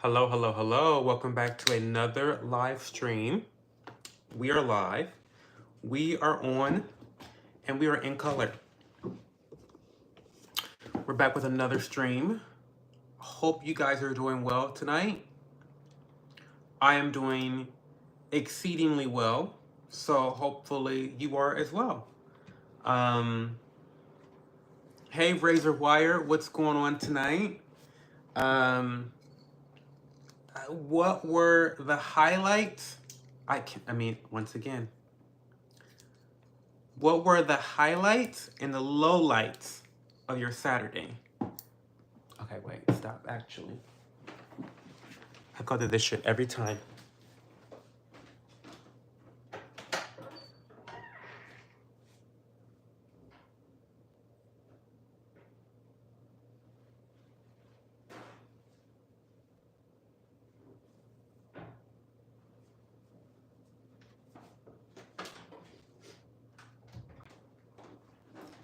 Hello, hello, hello. Welcome back to another live stream. We are live. We are on and we are in color. We're back with another stream. Hope you guys are doing well tonight. I am doing exceedingly well. So hopefully you are as well. Um, hey Razor Wire, what's going on tonight? What were the highlights? Once again, what were the highlights and the lowlights of your Saturday? Okay, wait, stop, actually. I go through this shit every time.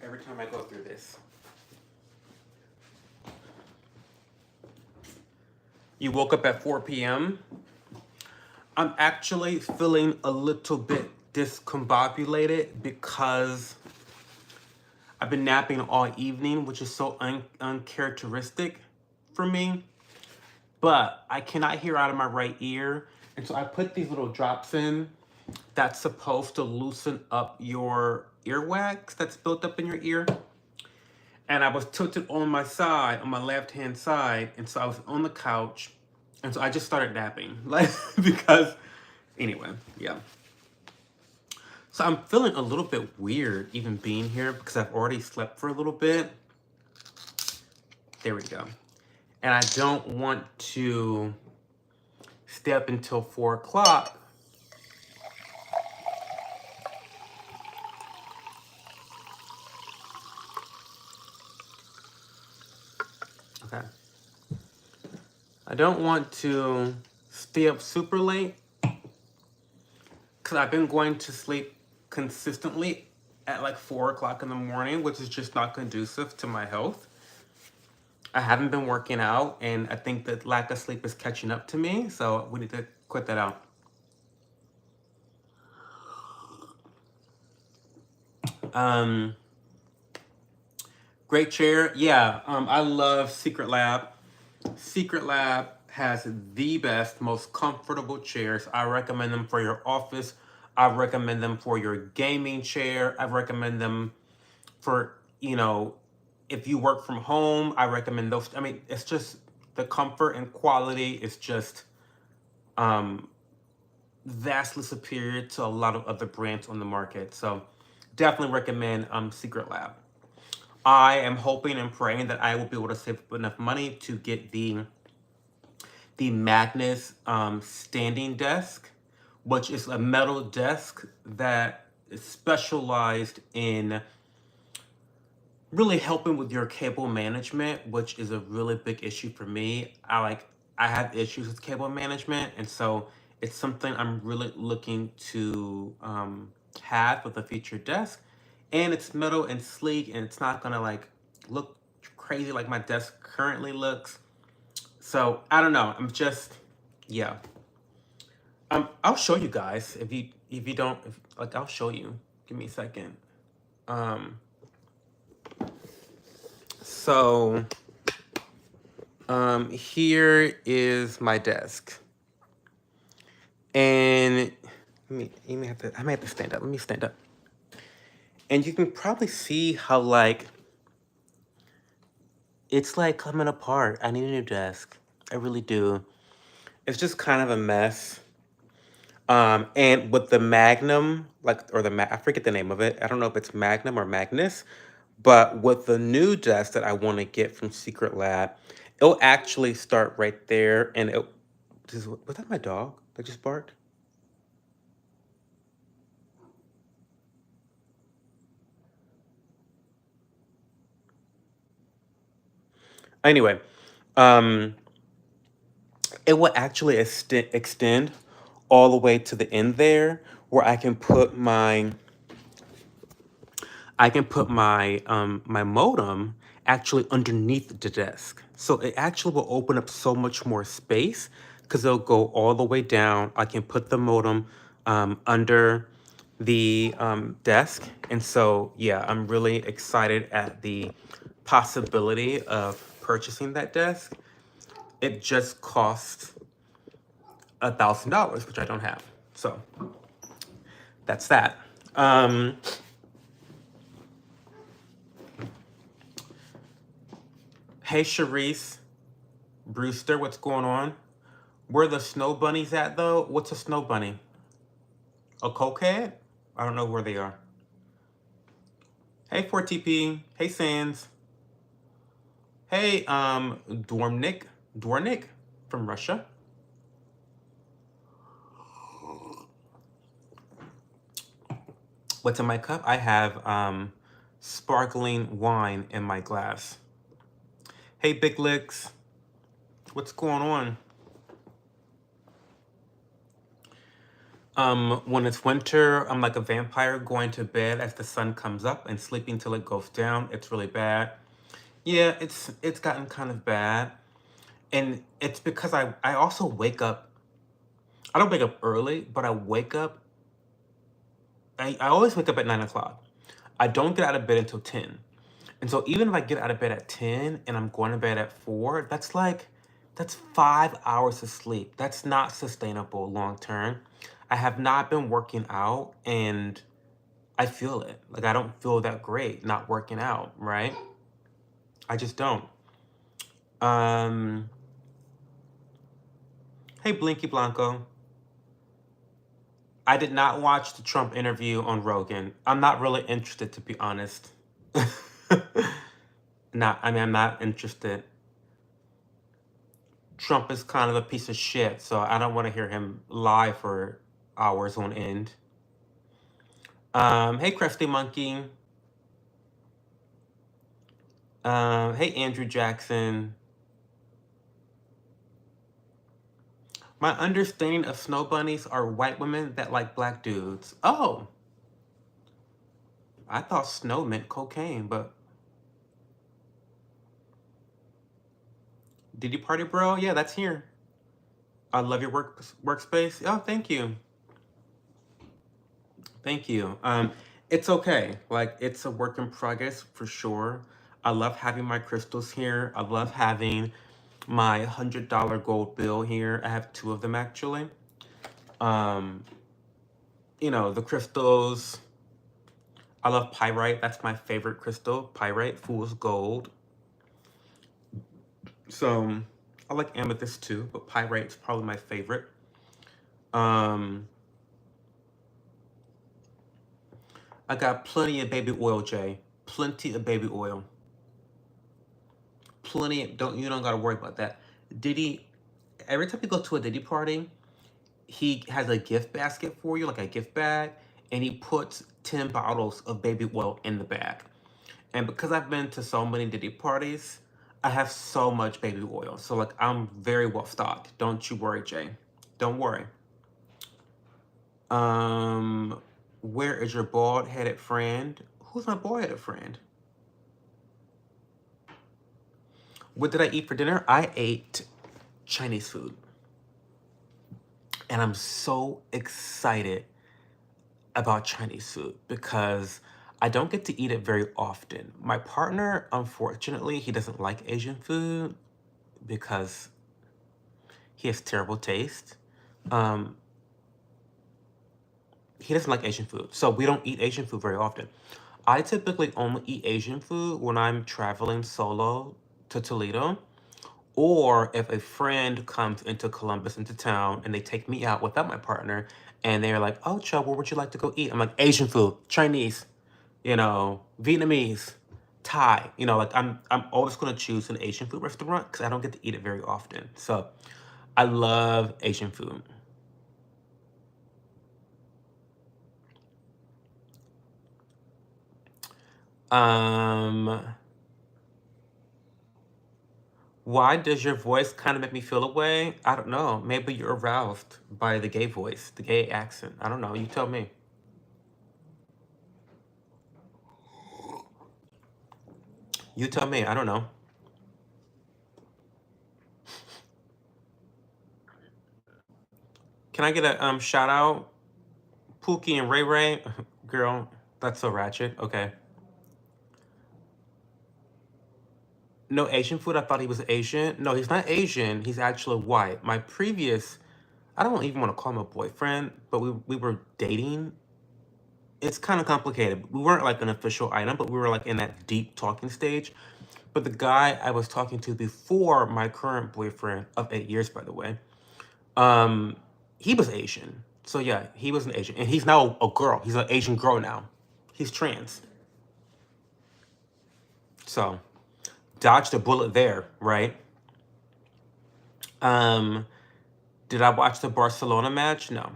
Every time I go through this. You woke up at 4 p.m. I'm actually feeling a little bit discombobulated because I've been napping all evening, which is so uncharacteristic for me. But I cannot hear out of my right ear. And so I put these little drops in that's supposed to loosen up your earwax that's built up in your ear. And I was tilted on my side, on my left-hand side, and so I was on the couch, and so I just started napping, like, because, anyway, yeah. So I'm feeling a little bit weird even being here because I've already slept for a little bit. There we go. And I don't want to stay up until 4 o'clock. Okay. I don't want to stay up super late because I've been going to sleep consistently at like 4 o'clock in the morning, which is just not conducive to my health. I haven't been working out, and I think that lack of sleep is catching up to me, so we need to quit that out. Great chair. Yeah, I love Secret Lab. Secret Lab has the best, most comfortable chairs. I recommend them for your office. I recommend them for your gaming chair. I recommend them for, if you work from home. I recommend those. I mean, it's just the comfort and quality is just vastly superior to a lot of other brands on the market. So definitely recommend Secret Lab. I am hoping and praying that I will be able to save enough money to get the Magnus standing desk, which is a metal desk that is specialized in really helping with your cable management, which is a really big issue for me. I have issues with cable management, and so it's something I'm really looking to have with a future desk. And it's metal and sleek, and it's not gonna like look crazy like my desk currently looks. So I don't know. I'm just, yeah. I'll show you guys if you don't, I'll show you. Give me a second. So here is my desk, and I may have to stand up. Let me stand up, and you can probably see how like it's like coming apart. I need a new desk. I really do. It's just kind of a mess. And with the Magnum, I forget the name of it. I don't know if it's Magnum or Magnus, but with the new desk that I want to get from Secret Lab, it'll actually start right there. And was that my dog that just barked? Anyway, it will actually extend all the way to the end there, where I can put my my modem actually underneath the desk. So it actually will open up so much more space because it'll go all the way down. I can put the modem under the desk. And so, yeah, I'm really excited at the possibility of purchasing that desk. It just costs $1,000, which I don't have. So that's that. Hey, Sharice, Brewster, what's going on? Where the snow bunnies at, though? What's a snow bunny? A cokehead? I don't know where they are. Hey, 4TP. Hey, Sans. Hey, Dwornik from Russia. What's in my cup? I have sparkling wine in my glass. Hey, Big Licks. What's going on? When it's winter, I'm like a vampire going to bed as the sun comes up and sleeping till it goes down. It's really bad. Yeah, it's gotten kind of bad. And it's because I also wake up. I don't wake up early, but I wake up. I always wake up at 9 o'clock. I don't get out of bed until 10. And so even if I get out of bed at 10 and I'm going to bed at 4, that's 5 hours of sleep. That's not sustainable long term. I have not been working out and I feel it. Like I don't feel that great not working out, right? I just don't. Hey Blinky Blanco. I did not watch the Trump interview on Rogan. I'm not really interested, to be honest. I'm not interested. Trump is kind of a piece of shit, so I don't want to hear him lie for hours on end. Hey, Crusty Monkey. Hey, Andrew Jackson. My understanding of snow bunnies are white women that like black dudes. Oh. I thought snow meant cocaine, but... Did you party, bro? Yeah, that's here. I love your workspace. Oh, thank you. Thank you. It's okay. Like, it's a work in progress for sure. I love having my crystals here. I love having my $100 gold bill here. I have 2 of them actually. You know, the crystals. I love pyrite. That's my favorite crystal. Pyrite, fool's gold. So I like amethyst too, but pyrite's probably my favorite. I got plenty of baby oil, Jay. Plenty of baby oil. Plenty. You don't gotta worry about that. Diddy, every time you go to a Diddy party, he has a gift basket for you, like a gift bag, and he puts 10 bottles of baby oil in the bag. And because I've been to so many Diddy parties, I have so much baby oil. So like I'm very well stocked. Don't you worry, Jay. Don't worry. Where is your bald-headed friend? Who's my bald-headed friend? What did I eat for dinner? I ate Chinese food. And I'm so excited about Chinese food because I don't get to eat it very often. My partner, unfortunately, he doesn't like Asian food because he has terrible taste. He doesn't like Asian food, so we don't eat Asian food very often. I typically only eat Asian food when I'm traveling solo to Toledo, or if a friend comes into Columbus, into town, and they take me out without my partner, and they're like, oh, Chubb, where would you like to go eat? I'm like, Asian food, Chinese, you know, Vietnamese, Thai. You know, like I'm always gonna choose an Asian food restaurant because I don't get to eat it very often. So I love Asian food. Why does your voice kind of make me feel away? I don't know. Maybe you're aroused by the gay voice, the gay accent. I don't know. You tell me. You tell me. I don't know. Can I get a shout out? Pookie and Ray Ray? Girl, that's so ratchet. Okay. No Asian food? I thought he was Asian. No, he's not Asian. He's actually white. My previous, I don't even want to call him a boyfriend, but we were dating. It's kind of complicated. We weren't like an official item, but we were like in that deep talking stage. But the guy I was talking to before my current boyfriend of 8 years, by the way, um, he was Asian. So yeah, he was an Asian, and he's now a girl. He's an Asian girl now. He's trans. So dodged a bullet there, right? Um, did I watch the Barcelona match? No.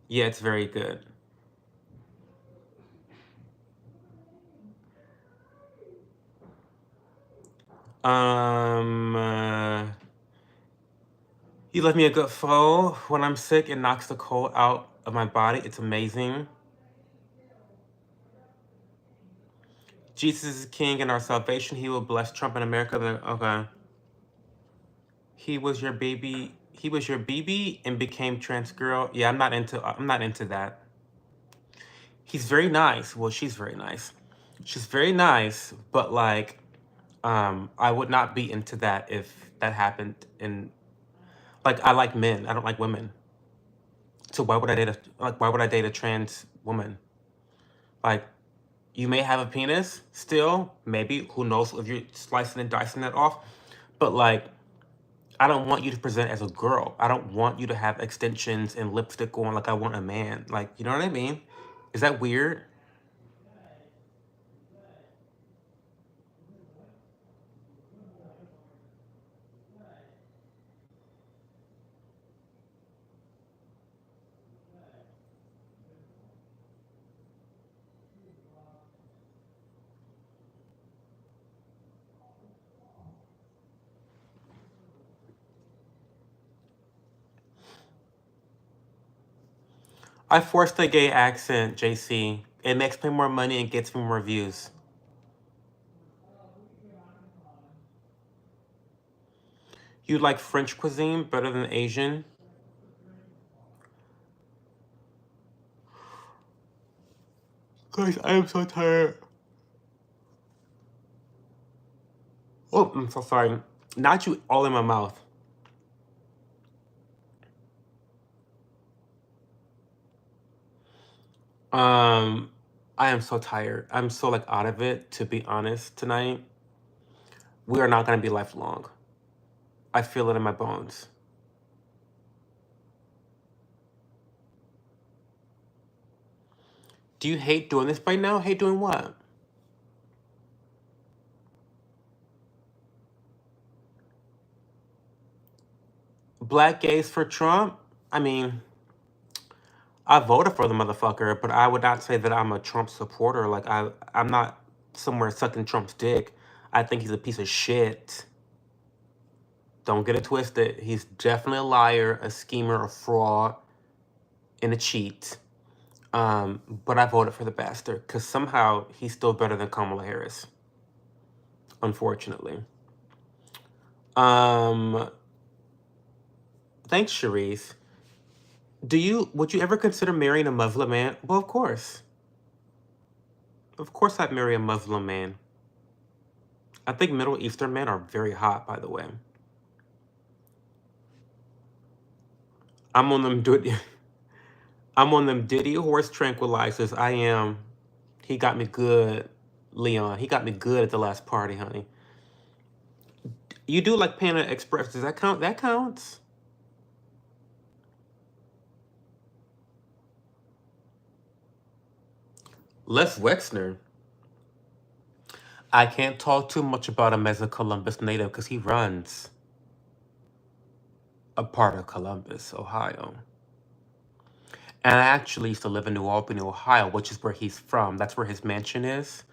Yeah, it's very good. Um, uh, he left me a good foe. When I'm sick, it knocks the cold out of my body. It's amazing. Jesus is king and our salvation. He will bless Trump and America. Okay. He was your baby. He was your BB and became trans girl. Yeah, I'm not into that. He's very nice. Well, she's very nice. She's very nice, but like, I would not be into that if that happened in, like, I like men. I don't like women. So why would I date a trans woman? Like, you may have a penis still, maybe, who knows if you're slicing and dicing that off. But like, I don't want you to present as a girl. I don't want you to have extensions and lipstick on like I want a man. Like, you know what I mean? Is that weird? I forced a gay accent, JC. It makes me more money and gets me more views. You like French cuisine better than Asian? Guys, I am so tired. Oh, I'm so sorry. Not you all in my mouth. Um, I am so tired. I'm so like out of it, to be honest, tonight. We are not gonna be lifelong. I feel it in my bones. Do you hate doing this right now? Hate doing what? Black gays for Trump? I mean, I voted for the motherfucker, but I would not say that I'm a Trump supporter. Like I'm not somewhere sucking Trump's dick. I think he's a piece of shit. Don't get it twisted. He's definitely a liar, a schemer, a fraud, and a cheat. But I voted for the bastard because somehow he's still better than Kamala Harris. Unfortunately. Um, thanks, Cherise. Would you ever consider marrying a Muslim man? Well, of course. Of course I'd marry a Muslim man. I think Middle Eastern men are very hot, by the way. I'm on them Diddy. I'm on them Diddy horse tranquilizers. I am. He got me good, Leon. He got me good at the last party, honey. You do like Panda Express. Does that count? That counts. Les Wexner. I can't talk too much about him as a Columbus native because he runs a part of Columbus, Ohio. And I actually used to live in New Albany, Ohio, which is where he's from. That's where his mansion is.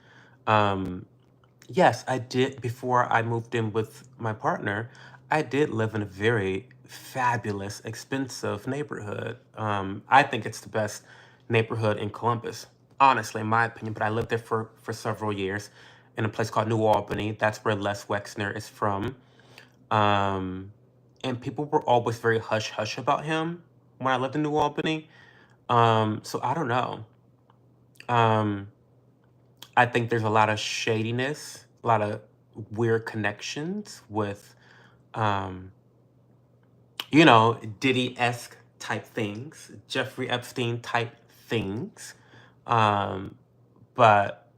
Um, yes, I did. Before I moved in with my partner, I did live in a very fabulous, expensive neighborhood. I think it's the best neighborhood in Columbus. honestly, in my opinion, but I lived there for several years in a place called New Albany. That's where Les Wexner is from. And people were always very hush-hush about him when I lived in New Albany. So I don't know. Um, I think there's a lot of shadiness, a lot of weird connections with, um, Diddy-esque type things, Jeffrey Epstein type things. Um, but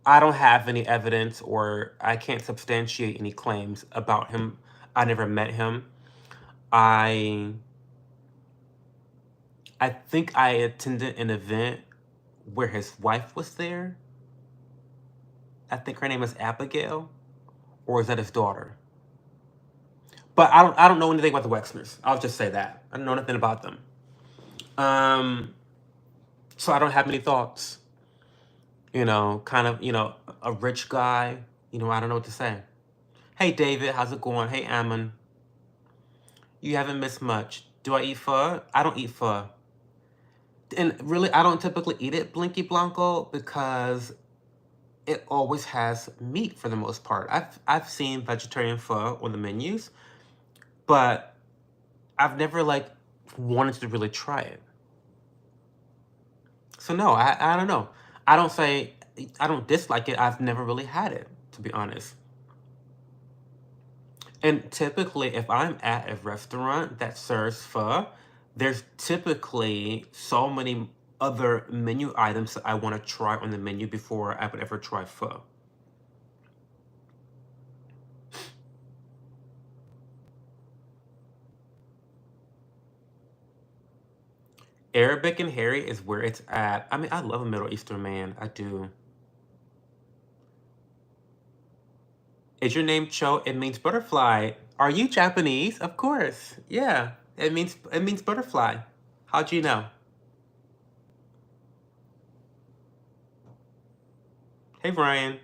I don't have any evidence or I can't substantiate any claims about him. I never met him. I I think I attended an event where his wife was there. I think her name is Abigail, or is that his daughter? But I don't know anything about the Wexners. I'll just say that. I don't know nothing about them. So I don't have many thoughts. Kind of, a rich guy. I don't know what to say. Hey David, how's it going? Hey Ammon. You haven't missed much. Do I eat pho? I don't eat pho. And really, I don't typically eat it, Blinky Blanco, because it always has meat for the most part. I've seen vegetarian pho on the menus, but I've never wanted to really try it. So no, I don't know. I don't say I don't dislike it. I've never really had it, to be honest. And typically, if I'm at a restaurant that serves pho, there's typically so many other menu items that I want to try on the menu before I would ever try pho. Arabic and Harry is where it's at. I mean, I love a Middle Eastern man. I do. Is your name Cho? It means butterfly. Are you Japanese? Of course. Yeah. It means butterfly. How'd you know? Hey Brian.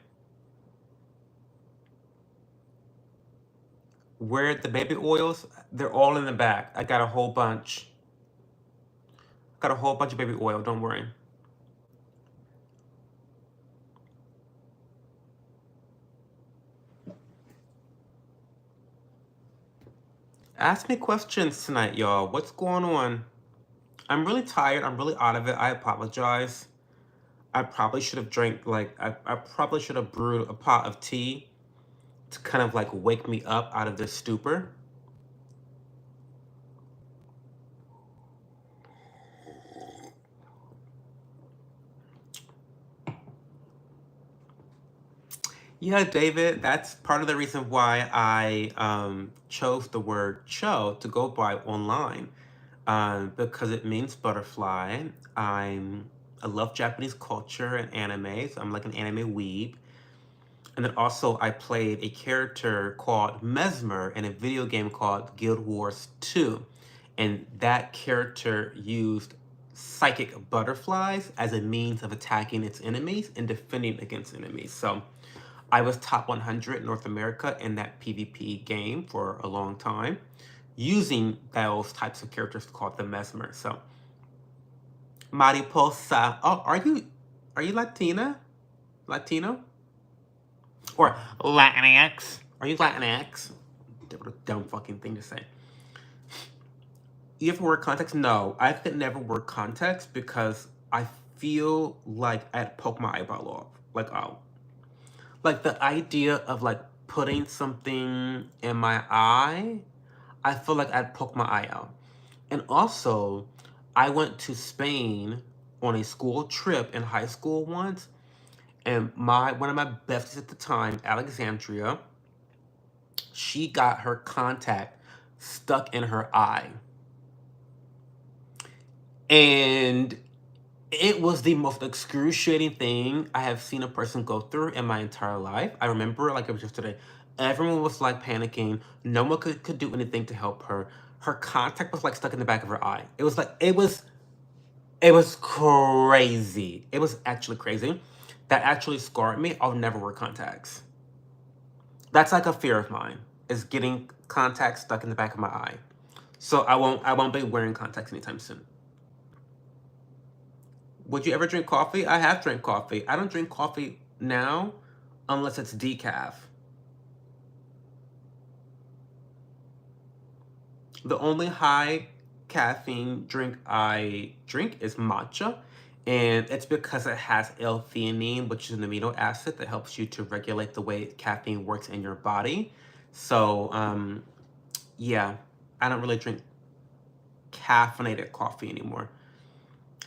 Where the baby oils? They're all in the back. I got a whole bunch. Got a whole bunch of baby oil, don't worry. Ask me questions tonight, y'all. What's going on? I'm really tired. I'm really out of it. I apologize. I probably should have drank, I probably should have brewed a pot of tea to kind of wake me up out of this stupor. Yeah, David, that's part of the reason why I chose the word cho to go by online, because it means butterfly. I love Japanese culture and anime, so I'm like an anime weeb. And then also I played a character called Mesmer in a video game called Guild Wars 2. And that character used psychic butterflies as a means of attacking its enemies and defending against enemies. So I was top 100 North America in that PvP game for a long time, using those types of characters called the Mesmer. So, Mariposa. Oh, are you Latina? Latino? Or Latinx? Are you Latinx? What a dumb fucking thing to say. You ever wear contacts? No, I could never wear contacts because I feel like I'd poke my eyeball off. Like the idea of putting something in my eye, I feel like I'd poke my eye out. And also, I went to Spain on a school trip in high school once, and one of my besties at the time, Alexandria, she got her contact stuck in her eye. And it was the most excruciating thing I have seen a person go through in my entire life. I remember like it was yesterday. Everyone was panicking. No one could do anything to help her. Her contact was stuck in the back of her eye. It was crazy. It was actually crazy. That actually scarred me. I'll never wear contacts. That's a fear of mine, is getting contacts stuck in the back of my eye. So I won't be wearing contacts anytime soon. Would you ever drink coffee? I have drank coffee. I don't drink coffee now unless it's decaf. The only high caffeine drink I drink is matcha, and it's because it has L-theanine, which is an amino acid that helps you to regulate the way caffeine works in your body. So, yeah, I don't really drink caffeinated coffee anymore.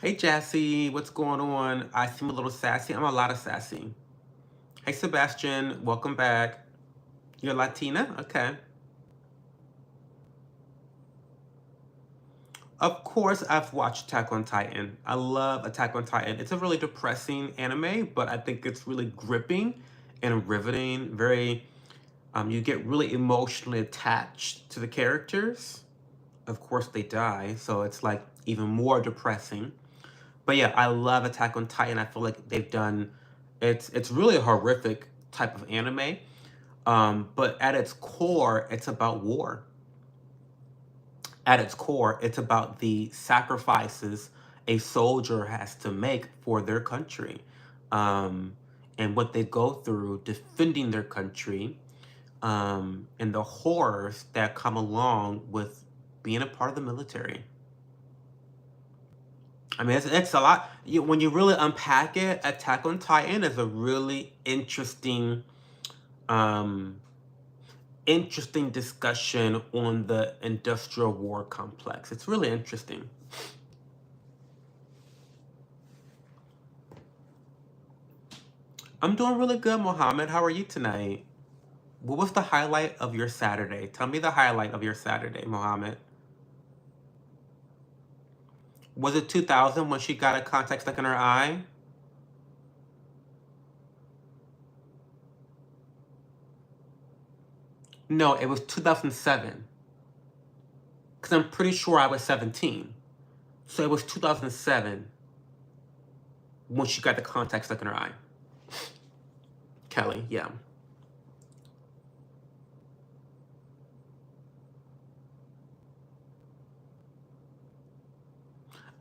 Hey, Jassy, what's going on? I seem a little sassy. I'm a lot of sassy. Hey, Sebastian, welcome back. You're Latina? Okay. Of course, I've watched Attack on Titan. I love Attack on Titan. It's a really depressing anime, but I think it's really gripping and riveting. Very, you get really emotionally attached to the characters. Of course, they die, so it's like even more depressing. But yeah, I love Attack on Titan. I feel like they've done, it's really a horrific type of anime. But at its core, it's about war. At its core, it's about the sacrifices a soldier has to make for their country, um, and what they go through defending their country, and the horrors that come along with being a part of the military. I mean, it's a lot. When you really unpack it, Attack on Titan is a really um, interesting discussion on the industrial war complex. It's really interesting. I'm doing really good, Mohammed. How are you tonight? What was the highlight of your Saturday? Tell me the highlight of your Saturday, Mohammed. Was it 2000 when she got a contact stuck in her eye? No, it was 2007. Because I'm pretty sure I was 17. So it was 2007 when she got the contact stuck in her eye. Kelly, yeah.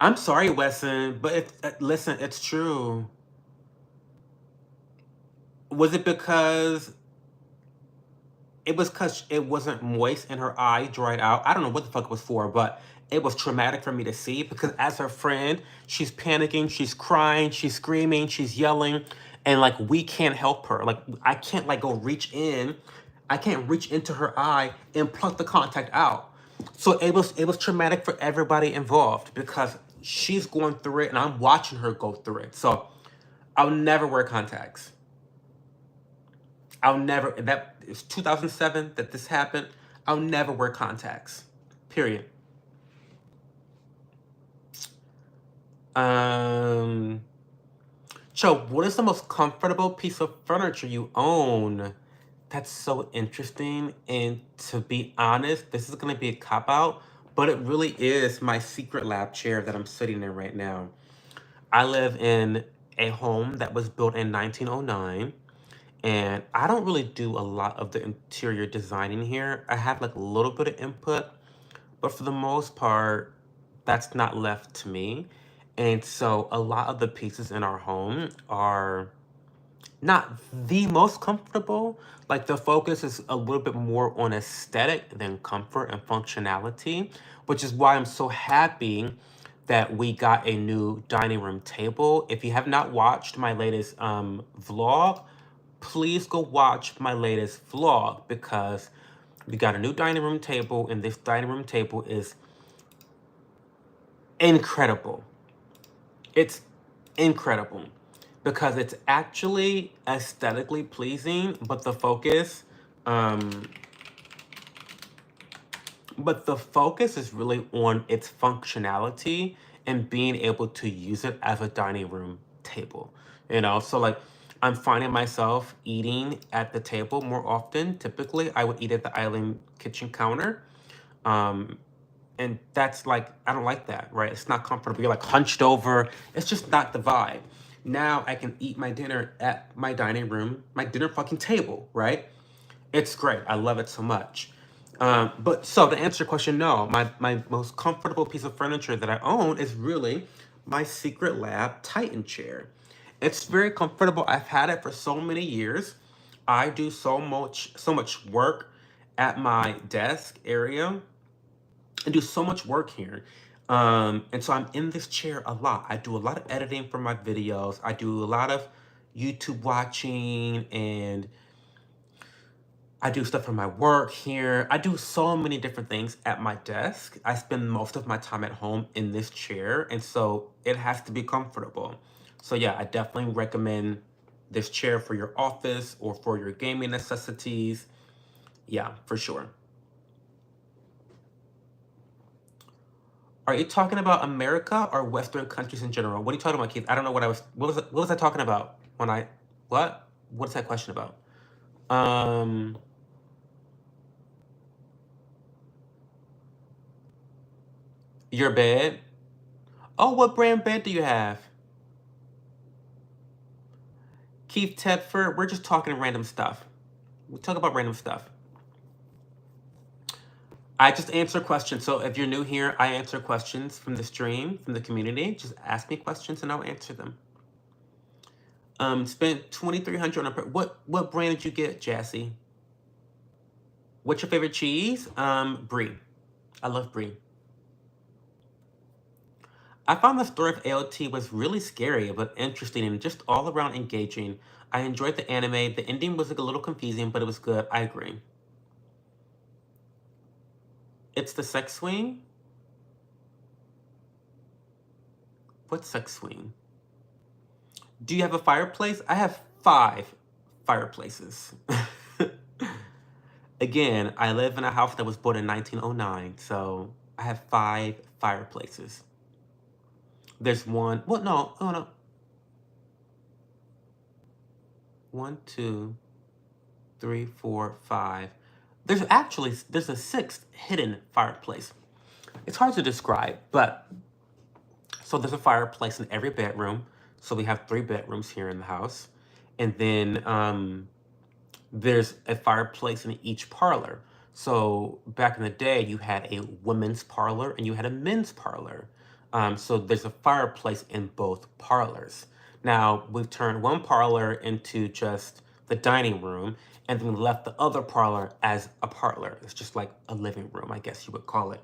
I'm sorry, Wesson, but listen, it's true. Was it because it wasn't moist and her eye dried out? I don't know what the fuck it was for, but it was traumatic for me to see because as her friend, she's panicking, she's crying, she's screaming, she's yelling, and like we can't help her. Like I can't like go reach in. I can't reach into her eye and pluck the contact out. So it was traumatic for everybody involved because she's going through it and I'm watching her go through it. So I'll never wear contacts. I'll never, that is 2007 that this happened. I'll never wear contacts. Period. Um, Cho, what is the most comfortable piece of furniture you own? That's so interesting. And to be honest, this is going to be a cop out, but it really is my secret lab chair that I'm sitting in right now. I live in a home that was built in 1909, and I don't really do a lot of the interior designing here. I have like a little bit of input, but for the most part, that's not left to me. And so a lot of the pieces in our home are not the most comfortable. Like the focus is a little bit more on aesthetic than comfort and functionality, which is why I'm so happy that we got a new dining room table. If you have not watched my latest vlog, please go watch my latest vlog because we got a new dining room table and this dining room table is incredible. It's incredible because it's actually aesthetically pleasing, um, but the focus is really on its functionality and being able to use it as a dining room table. So like I'm finding myself eating at the table more often. Typically, I would eat at the island kitchen counter. Um, and that's like, I don't like that, right? It's not comfortable. You're like hunched over. It's just not the vibe. Now I can eat my dinner at my dining room, my dinner fucking table, right? It's great. I love it so much. But so to answer your question, no, my most comfortable piece of furniture that I own is really my Secret Lab Titan chair. It's very comfortable. I've had it for so many years. I do so much work at my desk area. I do so much work here. And so I'm in this chair a lot. I do a lot of editing for my videos. I do a lot of YouTube watching, and I do stuff for my work here. I do so many different things at my desk. I spend most of my time at home in this chair, and so it has to be comfortable. So yeah, I definitely recommend this chair for your office or for your gaming necessities. Yeah, for sure. Are you talking about America or Western countries in general? What are you talking about, Keith? I don't know what was I talking about when what is that question about? Um, your bed? Oh, what brand bed do you have? Keith Tedford, we're just talking random stuff. We talk about random stuff. I just answer questions. So if you're new here, I answer questions from the stream, from the community. Just ask me questions and I'll answer them. Spent $2,300 on a what brand did you get, Jassy? What's your favorite cheese? Brie. I love Brie. I found the story of AOT was really scary, but interesting and just all around engaging. I enjoyed the anime. The ending was like a little confusing, but it was good. I agree. It's the sex swing? What sex swing? Do you have a fireplace? I have 5 fireplaces. Again, I live in a house that was built in 1909, so I have 5 fireplaces. There's one, well, no, oh no. 1, 2, 3, 4, 5. There's a 6th hidden fireplace. It's hard to describe, but so there's a fireplace in every bedroom. So we have 3 bedrooms here in the house. And then there's a fireplace in each parlor. So back in the day, you had a women's parlor and you had a men's parlor. So there's a fireplace in both parlors. Now, we've turned one parlor into just the dining room, and then we left the other parlor as a parlor. It's just like a living room, I guess you would call it.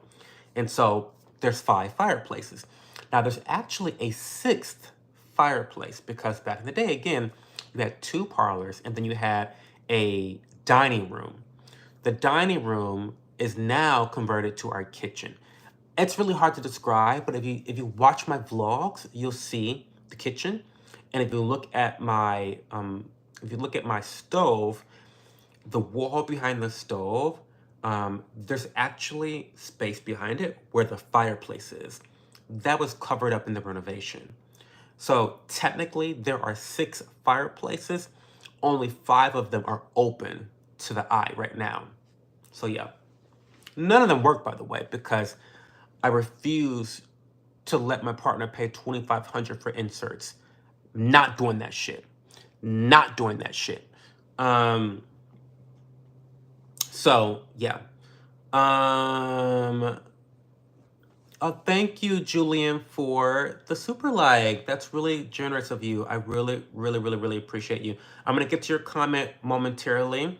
And so there's 5 fireplaces. Now, there's actually a 6th fireplace because back in the day, again, you had 2 parlors and then you had a dining room. The dining room is now converted to our kitchen. It's really hard to describe, but if you watch my vlogs, you'll see the kitchen. And if you look at my stove, the wall behind the stove, there's actually space behind it where the fireplace is. That was covered up in the renovation. So technically, there are 6 fireplaces. Only 5 of them are open to the eye right now. So yeah, none of them work, by the way, because I refuse to let my partner pay $2,500 for inserts. Not doing that shit. Not doing that shit. So yeah. Oh, thank you, Julian, for the super like. That's really generous of you. I really, really, really, really appreciate you. I'm gonna get to your comment momentarily.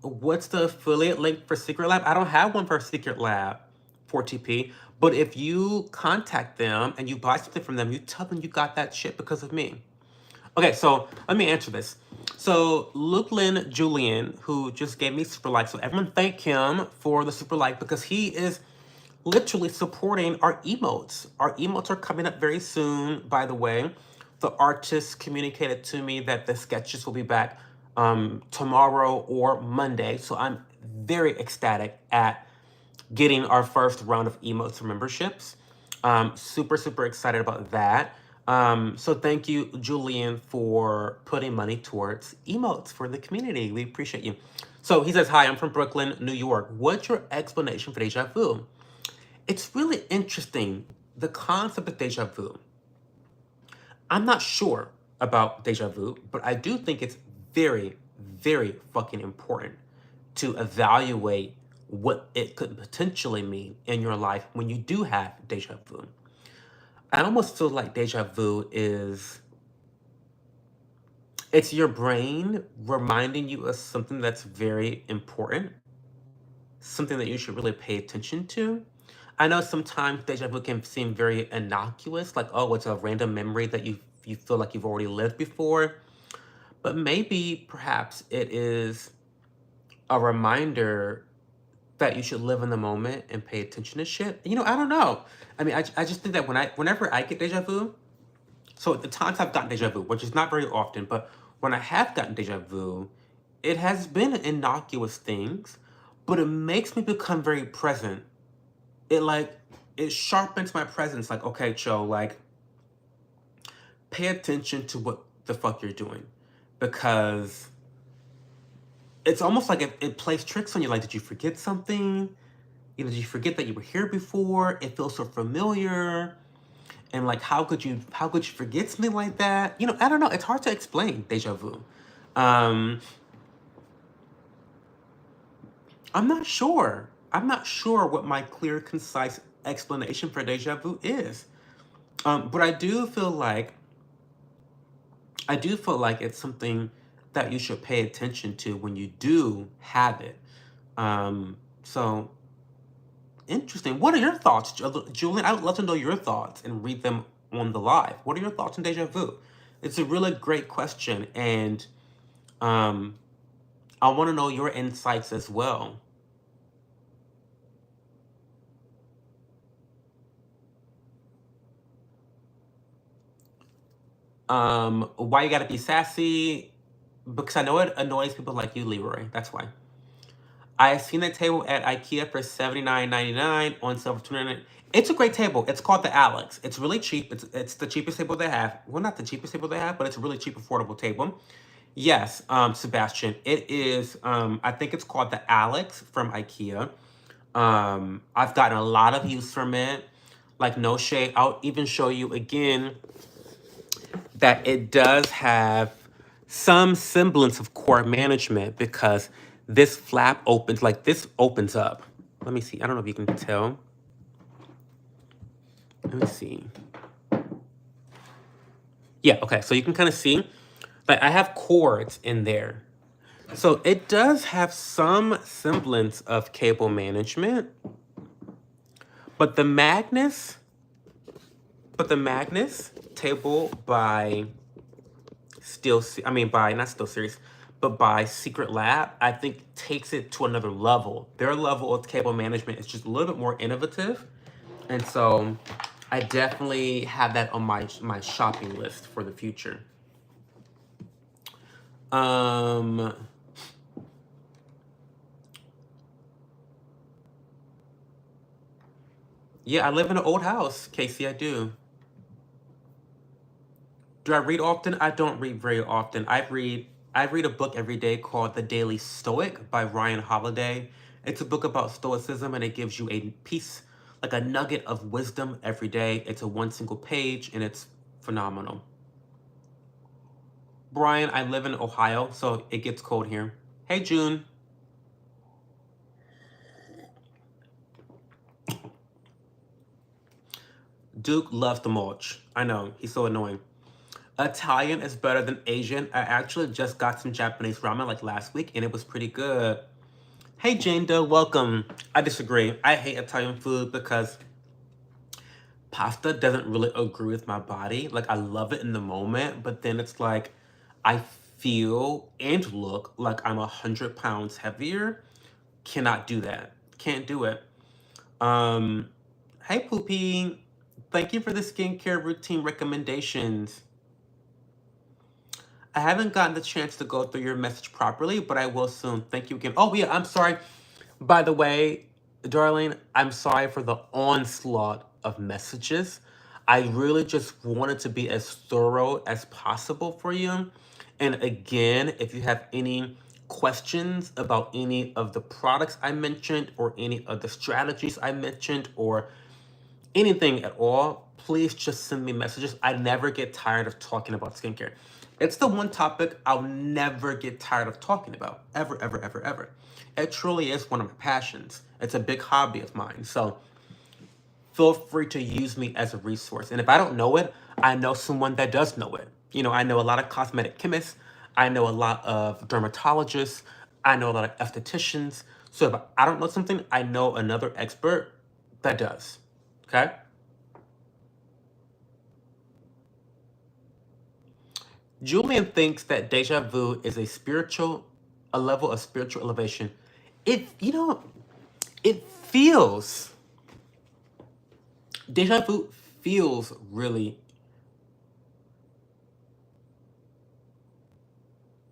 What's the affiliate link for Secret Lab? I don't have one for Secret Lab for TP, but if you contact them and you buy something from them, you tell them you got that shit because of me. Okay, so let me answer this. So Luke-Lynn Julian, who just gave me super like, so everyone thank him for the super like because he is literally supporting our emotes. Our emotes are coming up very soon, by the way. The artist communicated to me that the sketches will be back tomorrow or Monday. So I'm very ecstatic at getting our first round of emotes for memberships. Super, super excited about that. So thank you, Julian, for putting money towards emotes for the community. We appreciate you. So he says, hi, I'm from Brooklyn, New York. What's your explanation for deja vu? It's really interesting, the concept of deja vu. I'm not sure about deja vu, but I do think it's very, very fucking important to evaluate what it could potentially mean in your life when you do have deja vu. I almost feel like deja vu is it's your brain reminding you of something that's very important, something that you should really pay attention to. I know sometimes deja vu can seem very innocuous, like, oh, it's a random memory that you feel like you've already lived before. But maybe perhaps it is a reminder that you should live in the moment and pay attention to shit. I don't know. I mean, I just think that whenever I get deja vu, so the times I've gotten deja vu, which is not very often, but when I have gotten deja vu, it has been innocuous things, but it makes me become very present. It like it sharpens my presence. Like, okay, Joe, like pay attention to what the fuck you're doing, because it's almost like it plays tricks on you. Like, did you forget something? Did you forget that you were here before? It feels so familiar. And like, how could you forget something like that? I don't know. It's hard to explain deja vu. Um, I'm not sure. I'm not sure what my clear, concise explanation for deja vu is. But I do feel like it's something that you should pay attention to when you do have it. So interesting. What are your thoughts, Julian? I would love to know your thoughts and read them on the live. What are your thoughts on deja vu? It's a really great question, and um, I want to know your insights as well. Why you gotta be sassy? Because I know it annoys people like you, Leroy. That's why. I seen a table at IKEA for $79.99 on sale for $29. It's a great table. It's called the Alex. It's really cheap. It's the cheapest table they have. Well, not the cheapest table they have, but it's a really cheap, affordable table. Yes, Sebastian. It is. I think it's called the Alex from IKEA. I've gotten a lot of use from it. Like, no shade. I'll even show you again that it does have some semblance of core management, because this flap opens, like this opens up. Let me see. I don't know if you can tell. Let me see. Yeah, okay. So you can kind of see, like, I have cords in there. So it does have some semblance of cable management, but the Magnus table by not Still Series, but by Secret Lab, I think takes it to another level. Their level of cable management is just a little bit more innovative, and so I definitely have that on my shopping list for the future. Um, yeah, I live in an old house, Casey. I do. Do I read often? I don't read very often. I read a book every day called The Daily Stoic by Ryan Holiday. It's a book about stoicism, and it gives you a piece, like a nugget of wisdom every day. It's a one single page, and it's phenomenal. Brian, I live in Ohio, so it gets cold here. Hey, June. Duke loves the mulch. I know, he's so annoying. Italian is better than Asian. I actually just got some Japanese ramen like last week, and it was pretty good. Hey, Jane Doe, welcome. I disagree. I hate Italian food because pasta doesn't really agree with my body. Like, I love it in the moment, but then it's like I feel and look like I'm 100 pounds heavier. Cannot do that. Can't do it. Um, hey, Poopy. Thank you for the skincare routine recommendations. I haven't gotten the chance to go through your message properly, but I will soon. Thank you again. Oh, yeah, I'm sorry. By the way, darling, I'm sorry for the onslaught of messages. I really just wanted to be as thorough as possible for you. And again, if you have any questions about any of the products I mentioned, or any of the strategies I mentioned, or anything at all, please just send me messages. I never get tired of talking about skincare. It's the one topic I'll never get tired of talking about. Ever, ever, ever, ever. It truly is one of my passions. It's a big hobby of mine. So feel free to use me as a resource. And if I don't know it, I know someone that does know it. You know, I know a lot of cosmetic chemists. I know a lot of dermatologists. I know a lot of estheticians. So if I don't know something, I know another expert that does. Okay? Julian thinks that deja vu is a level of spiritual elevation. It feels, deja vu feels really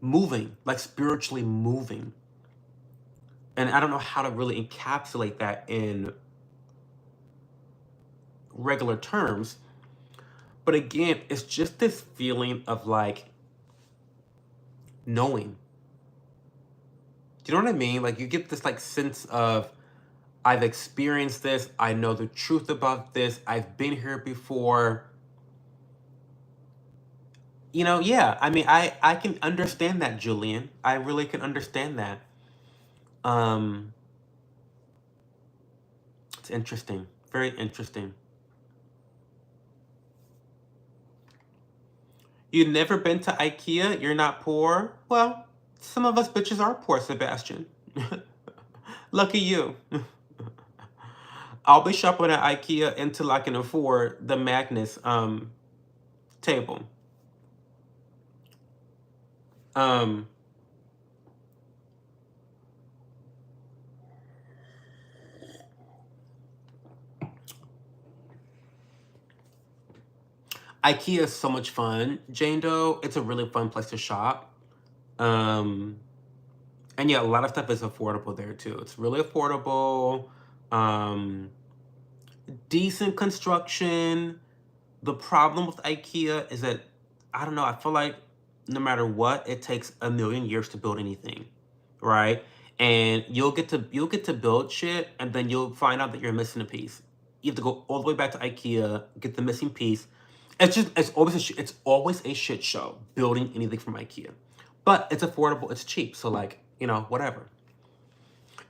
moving, like spiritually moving. And I don't know how to really encapsulate that in regular terms. But again, it's just this feeling of like knowing. Do you know what I mean? Like you get this like sense of, I've experienced this, I know the truth about this, I've been here before. You know, yeah, I mean, I can understand that, Julian. I really can understand that. Um, it's interesting, very interesting. You've never been to IKEA? You're not poor? Well, some of us bitches are poor, Sebastian. Lucky you. I'll be shopping at IKEA until I can afford the Magnus table. Um, IKEA is so much fun, Jane Doe. It's a really fun place to shop. Um, and yeah, a lot of stuff is affordable there too. It's really affordable. Um, Decent construction. The problem with IKEA is that, I don't know, I feel like no matter what, it takes a million years to build anything, right? And you'll get to build shit, and then you'll find out that you're missing a piece. You have to go all the way back to IKEA, get the missing piece. It's always a shit show building anything from IKEA, but it's affordable, it's cheap, so like, whatever.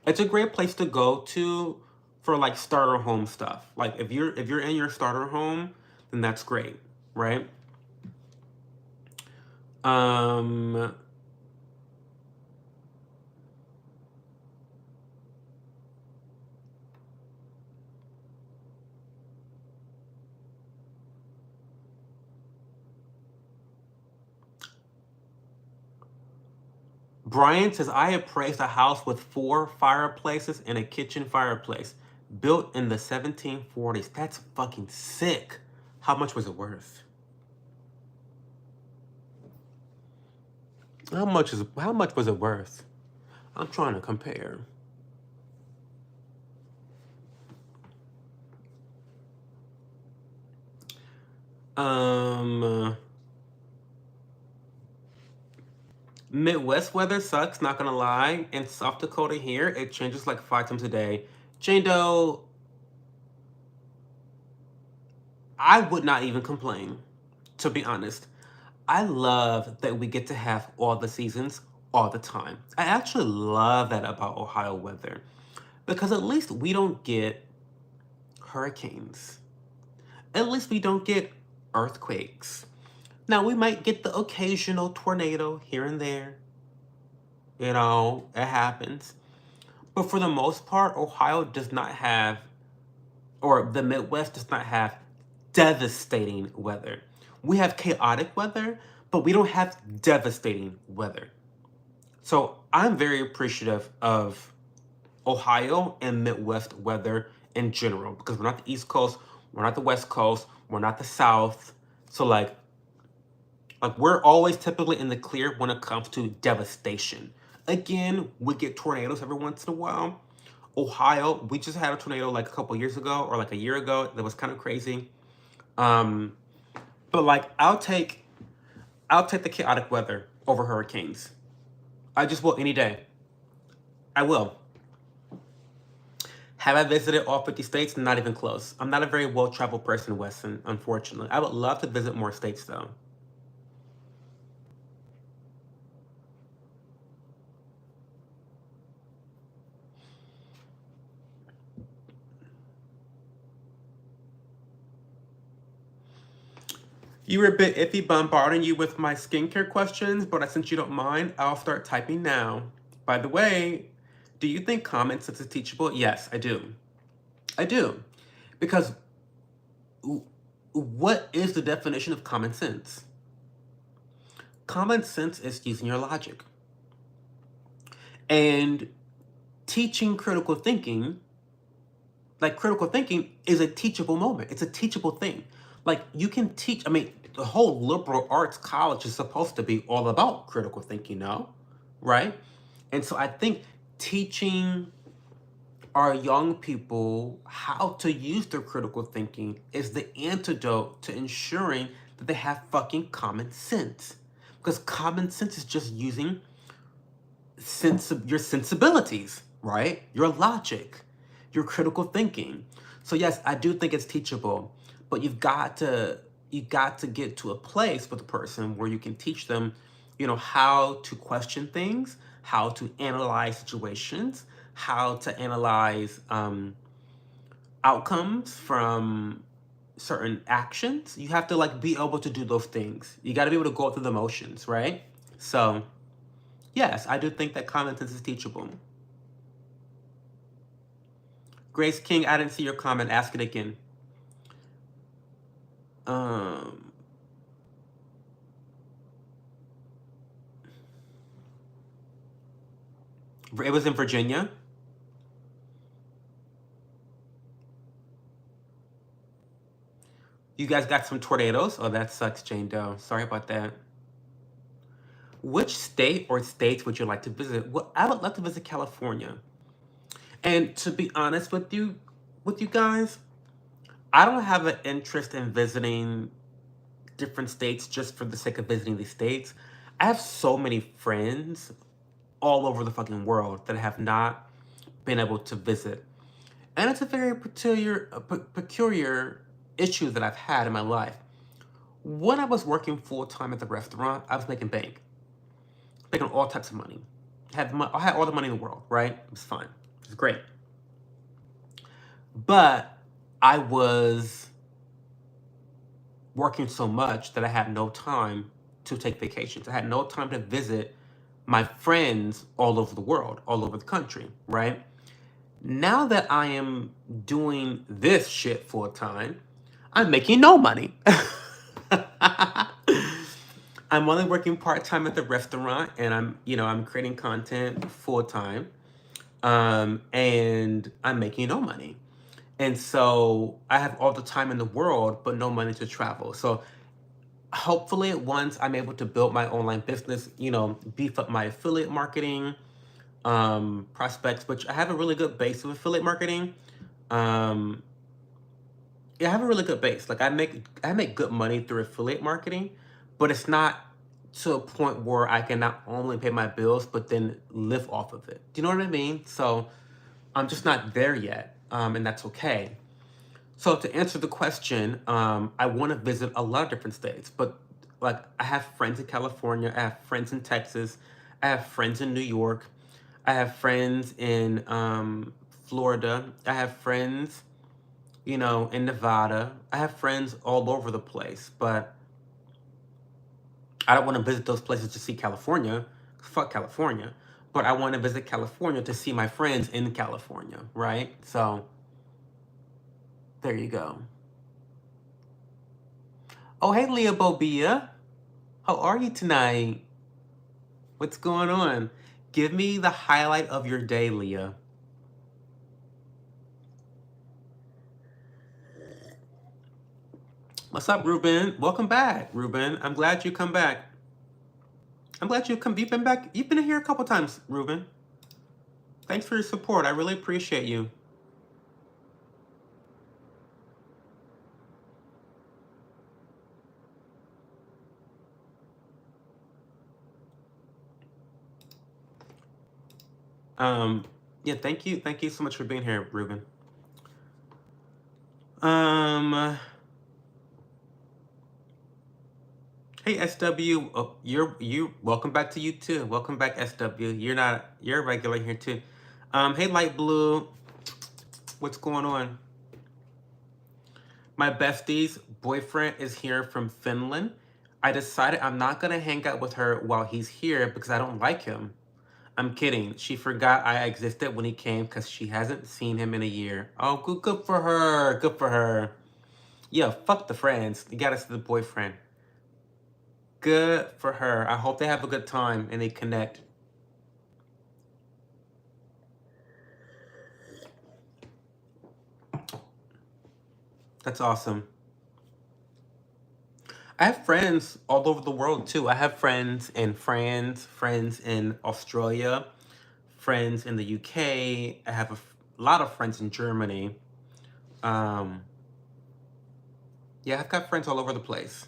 It's a great place to go to for like starter home stuff. Like if you're in your starter home, then that's great, right? Um Brian says, I appraised a house with 4 fireplaces and a kitchen fireplace built in the 1740s. That's fucking sick. How much was it worth? How much was it worth? I'm trying to compare. Um Midwest weather sucks, not gonna lie. In South Dakota here, it changes like 5 times a day. Jane Doe, I would not even complain, to be honest. I love that we get to have all the seasons all the time. I actually love that about Ohio weather because at least we don't get hurricanes. At least we don't get earthquakes. Now, we might get the occasional tornado here and there. It happens. But for the most part, Ohio does not have, or the Midwest does not have devastating weather. We have chaotic weather, but we don't have devastating weather. So I'm very appreciative of Ohio and Midwest weather in general because we're not the East Coast, we're not the West Coast, we're not the South. So like we're always typically in the clear when it comes to devastation. Again, we get tornadoes every once in a while. Ohio, we just had a tornado like a couple years ago or like a year ago that was kind of crazy. Um, but like I'll take the chaotic weather over hurricanes. I just will any day. I will. Have I visited all 50 states? Not even close. I'm not a very well-traveled person, Weston, unfortunately. I would love to visit more states though. You were a bit iffy bombarding you with my skincare questions, but since you don't mind, I'll start typing now. By the way, do you think common sense is teachable? Yes, I do. I do. Because what is the definition of common sense? Common sense is using your logic. And teaching critical thinking, like critical thinking is a teachable moment. It's a teachable thing. Like you can teach, I mean, the whole liberal arts college is supposed to be all about critical thinking now, right? And so I think teaching our young people how to use their critical thinking is the antidote to ensuring that they have fucking common sense. Because common sense is just using your sensibilities, right? Your logic, your critical thinking. So yes, I do think it's teachable, but you've got to get to a place with a person where you can teach them, how to question things, how to analyze situations, how to analyze outcomes from certain actions. You have to like be able to do those things. You got to be able to go through the motions, right? So yes, I do think that common sense is teachable. Grace King, I didn't see your comment. Ask it again. It was in Virginia. You guys got some tornadoes? Oh, that sucks, Jane Doe. Sorry about that. Which state or states would you like to visit? Well, I would love to visit California. And to be honest with you guys, I don't have an interest in visiting different states just for the sake of visiting these states. I have so many friends all over the fucking world that I have not been able to visit. And it's a very peculiar issue that I've had in my life. When I was working full-time at the restaurant, I was making bank. Making all types of money. I had all the money in the world, right? It was fine. It was great. But I was working so much that I had no time to take vacations. I had no time to visit my friends all over the world, all over the country, right? Now that I am doing this shit full time, I'm making no money. I'm only working part-time at the restaurant, and I'm creating content full-time, and I'm making no money. And so I have all the time in the world, but no money to travel. So hopefully once I'm able to build my online business, beef up my affiliate marketing prospects, which I have a really good base of affiliate marketing. Yeah, I have a really good base. Like I make good money through affiliate marketing, but it's not to a point where I can not only pay my bills, but then live off of it. Do you know what I mean? So I'm just not there yet, and that's okay. So to answer the question, I want to visit a lot of different states, but like I have friends in California, I have friends in Texas, I have friends in New York, I have friends in Florida, I have friends, in Nevada. I have friends all over the place, but I don't want to visit those places to see California. Fuck California. But I want to visit California to see my friends in California, right? So there you go. Oh, hey, Leah Bobia. How are you tonight? What's going on? Give me the highlight of your day, Leah. What's up, Ruben? Welcome back, Ruben. I'm glad you come back. I'm glad you've been back. You've been here a couple times, Ruben. Thanks for your support. I really appreciate you. Yeah, thank you. Thank you so much for being here, Ruben. Hey SW, oh, you welcome back to you too. Welcome back, SW. You're a regular here too. Hey Light Blue, what's going on? My bestie's boyfriend is here from Finland. I decided I'm not gonna hang out with her while he's here because I don't like him. I'm kidding. She forgot I existed when he came because she hasn't seen him in a year. Oh, good for her. Good for her. Yeah, fuck the friends. You gotta see the boyfriend. Good for her. I hope they have a good time and they connect. That's awesome. I have friends all over the world too. I have friends in France, friends in Australia, friends in the UK. I have a lot of friends in Germany. Um, yeah, I've got friends all over the place.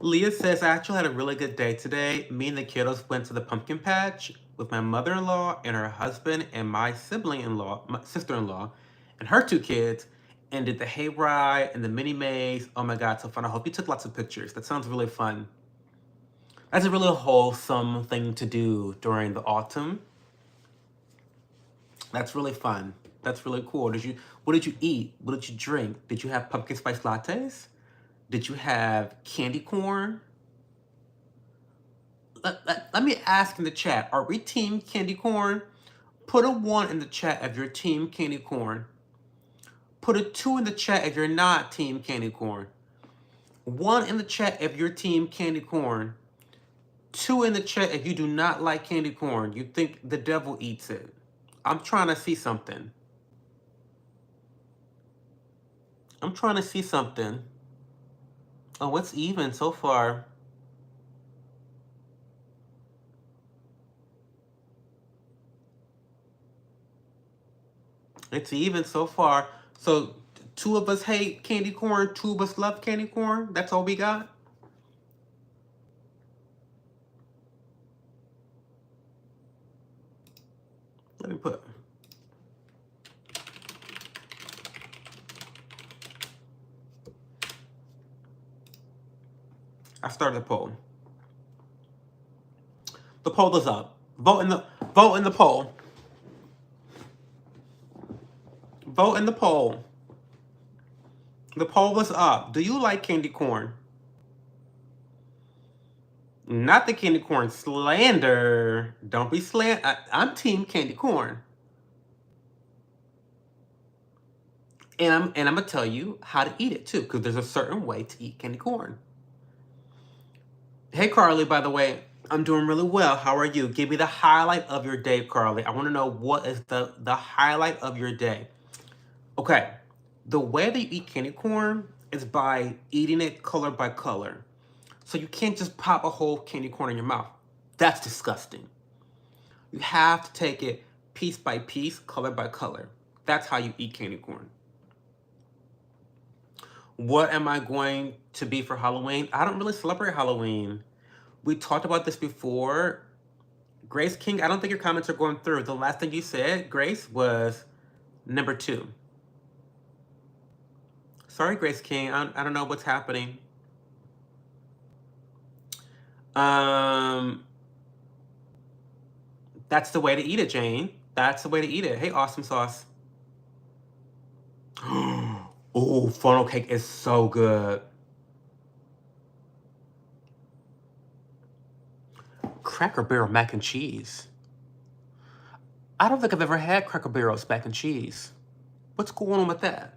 Leah says, I actually had a really good day today. Me and the kiddos went to the pumpkin patch with my mother-in-law and her husband and my sibling-in-law, my sister-in-law, and her two kids, and did the hayride and the mini maze. Oh my God, so fun. I hope you took lots of pictures. That sounds really fun. That's a really wholesome thing to do during the autumn. That's really fun. That's really cool. What did you eat? What did you drink? Did you have pumpkin spice lattes? Did you have candy corn? Let me ask in the chat, are we team candy corn? Put a 1 in the chat if you're team candy corn. Put a 2 in the chat if you're not team candy corn. 1 in the chat if you're team candy corn. 2 in the chat if you do not like candy corn. You think the devil eats it. I'm trying to see something. I'm trying to see something. Oh, it's even so far. It's even so far. So 2 of us hate candy corn, 2 of us love candy corn. That's all we got. Let me put. I started the poll. The poll is up. Vote in the poll. Vote in the poll. The poll was up. Do you like candy corn? Not the candy corn slander. Don't be I'm team candy corn. And I'm gonna tell you how to eat it too, because there's a certain way to eat candy corn. Hey Carly, by the way, I'm doing really well. How are you? Give me the highlight of your day, Carly. I want to know what is the highlight of your day. Okay, the way that you eat candy corn is by eating it color by color. So you can't just pop a whole candy corn in your mouth. That's disgusting. You have to take it piece by piece, color by color. That's how you eat candy corn. What am I going to be for Halloween? I don't really celebrate Halloween. We talked about this before. Grace King, I don't think your comments are going through. The last thing you said, Grace, was number 2. Sorry, Grace King. I don't know what's happening. That's the way to eat it, Jane. That's the way to eat it. Hey, Awesome Sauce. Oh, funnel cake is so good. Cracker Barrel mac and cheese. I don't think I've ever had Cracker Barrel's mac and cheese. What's going on with that?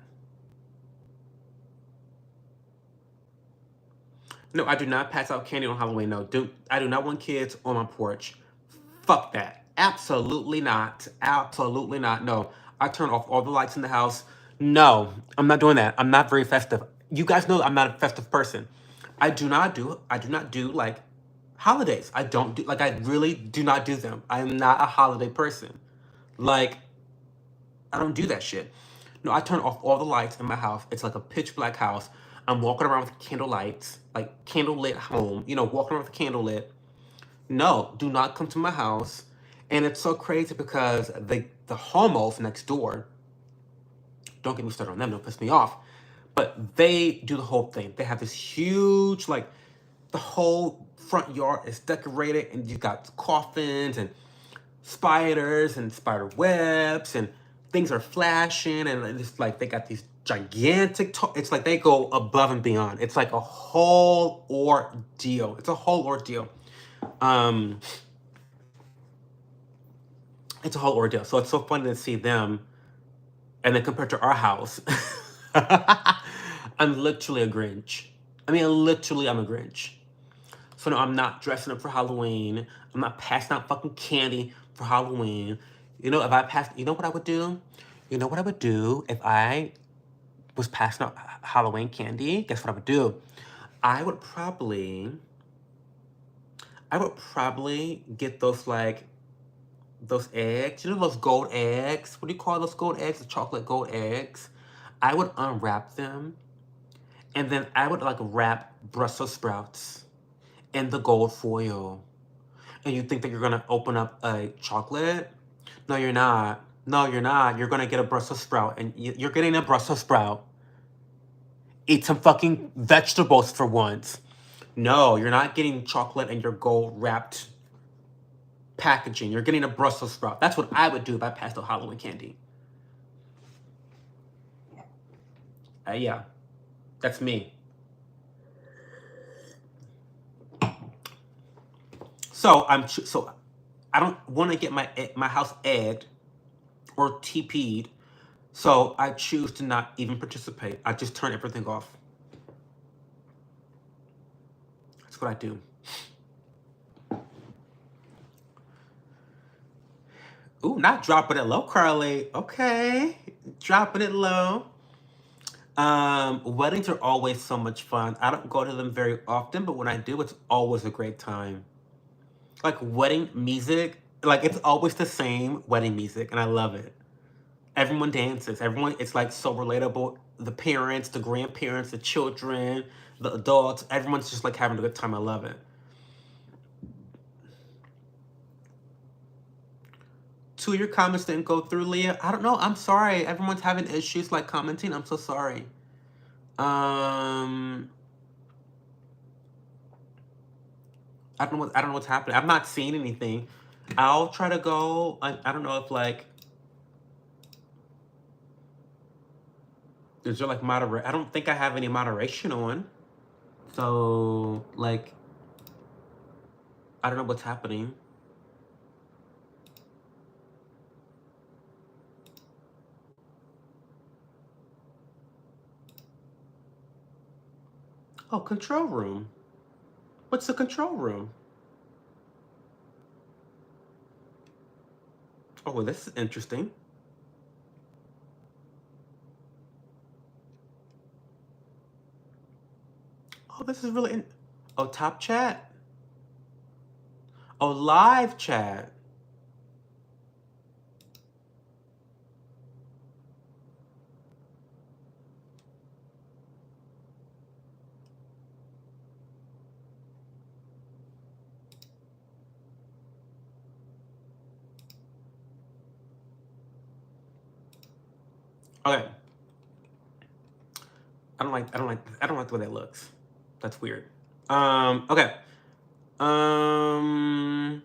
No, I do not pass out candy on Halloween. No, I do not want kids on my porch. Fuck that. Absolutely not. Absolutely not. No, I turn off all the lights in the house. No, I'm not doing that. I'm not very festive. You guys know I'm not a festive person. I do not do like holidays. I don't do like I really do not do them. I am not a holiday person. Like I don't do that shit. No, I turn off all the lights in my house. It's like a pitch black house. I'm walking around with candle lights, like candle lit home, walking around with candle lit. No, do not come to my house. And it's so crazy because the homos next door, don't get me started on them, don't piss me off, but they do the whole thing. They have this huge, like, the whole front yard is decorated and you got coffins and spiders and spider webs and things are flashing and it's like they got these gigantic it's like they go above and beyond. It's like a whole ordeal. It's a whole ordeal. It's a whole ordeal. So it's so funny to see them and then compared to our house. I'm literally a Grinch. I mean, literally, I'm a Grinch. So no, I'm not dressing up for Halloween. I'm not passing out fucking candy for Halloween. You know, if I passed, you know what I would do? You know what I would do if I was passing out Halloween candy? Guess what I would do? I would probably get those like those eggs. You know those gold eggs? What do you call those gold eggs? The chocolate gold eggs. I would unwrap them, and then I would like wrap Brussels sprouts in the gold foil. And you think that you're gonna open up a chocolate? No, you're not. No, you're not. You're gonna get a Brussels sprout, and you're getting a Brussels sprout. Eat some fucking vegetables for once. No, you're not getting chocolate and your gold wrapped packaging. You're getting a Brussels sprout. That's what I would do if I passed out Halloween candy. Yeah, that's me. So I don't want to get my house egged or TP'd. So I choose to not even participate. I just turn everything off. That's what I do. Ooh, not dropping it low, Carly. Okay, dropping it low. Weddings are always so much fun. I don't go to them very often, but when I do, it's always a great time. Like wedding music, like it's always the same wedding music, and I love it. Everyone dances. Everyone, it's like so relatable. The parents, the grandparents, the children, the adults, everyone's just like having a good time. I love it. Two of your comments didn't go through, Leah. I don't know. I'm sorry. Everyone's having issues like commenting. I'm so sorry. I don't know what's happening. I'm not seeing anything. I'll try to go. I don't know if like is there like moderate? I don't think I have any moderation on. So like I don't know what's happening. Oh, control room. What's the control room? Oh, well, this is interesting. Oh, this is really. Oh, top chat. Oh, live chat. Okay. I don't like the way that looks. That's weird. Okay. Um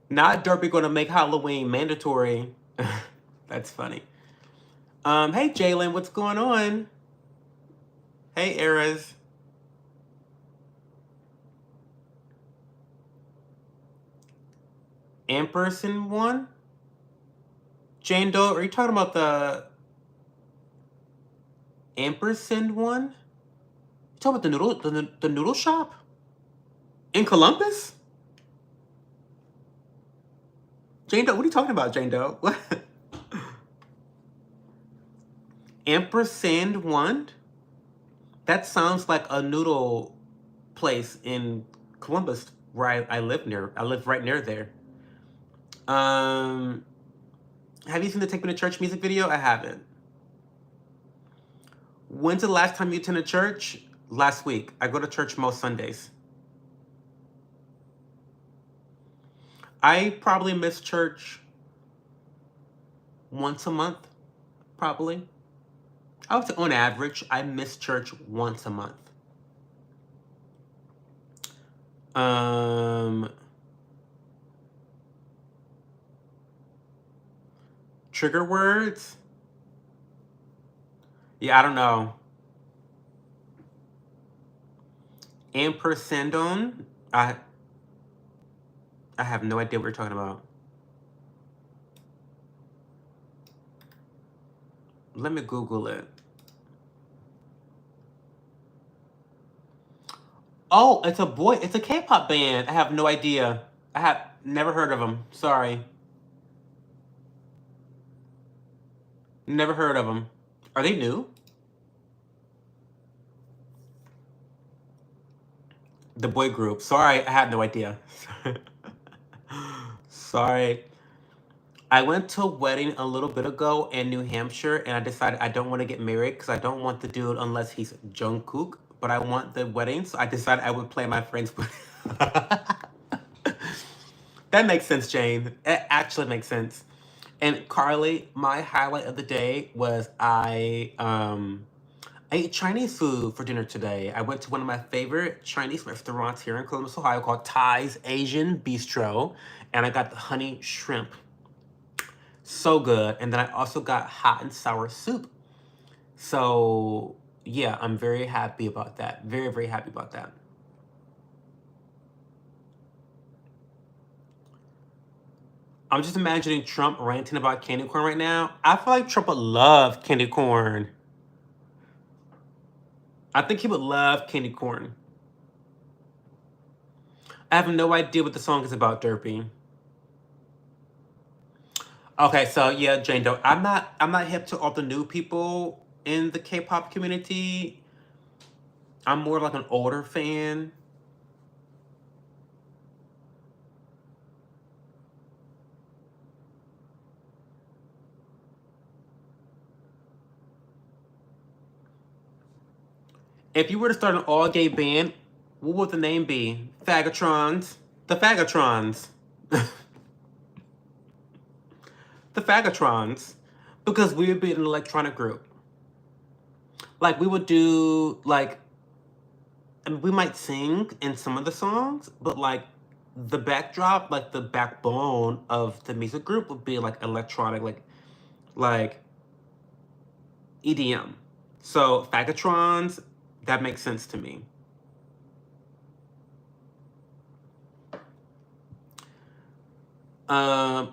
Not Derby gonna make Halloween mandatory. That's funny. Hey Jalen, what's going on? Hey Eras. Amperson one? Jane Doe, are you talking about the Ampersand one? You talking about the noodle shop? In Columbus? Jane Doe, what are you talking about, Jane Doe? What? Ampersand one? That sounds like a noodle place in Columbus where I live near. I live right near there. Have you seen the Take Me to Church music video? I haven't. When's the last time you attended church? Last week. I go to church most Sundays. I probably miss church once a month, probably. I would say on average, I miss church once a month. Trigger words? Yeah, I don't know. Ampersandon? I have no idea what you're talking about. Let me Google it. Oh, it's a boy. It's a K-pop band. I have no idea. I have never heard of them. Sorry. Never heard of them. Are they new? The boy group. Sorry, I had no idea. Sorry. I went to a wedding a little bit ago in New Hampshire, and I decided I don't want to get married because I don't want the dude unless he's Jungkook, but I want the wedding, so I decided I would play my friend's wedding. That makes sense, Jane. It actually makes sense. And Carly, my highlight of the day was I ate Chinese food for dinner today. I went to one of my favorite Chinese restaurants here in Columbus, Ohio called Thai's Asian Bistro, and I got the honey shrimp. So good. And then I also got hot and sour soup. So, yeah, I'm very happy about that. Very, very happy about that. I'm just imagining Trump ranting about candy corn right now. I feel like Trump would love candy corn. I think he would love candy corn. I have no idea what the song is about, Derpy. Okay, so yeah, Jane Doe. I'm not hip to all the new people in the K-pop community. I'm more like an older fan. If you were to start an all-gay band, what would the name be? Fagatrons. The Fagatrons. The Fagatrons. Because we would be an electronic group. Like, we would do, like, I mean, we might sing in some of the songs, but, like, the backdrop, like, the backbone of the music group would be, like, electronic, like EDM. So, Fagatrons, that makes sense to me.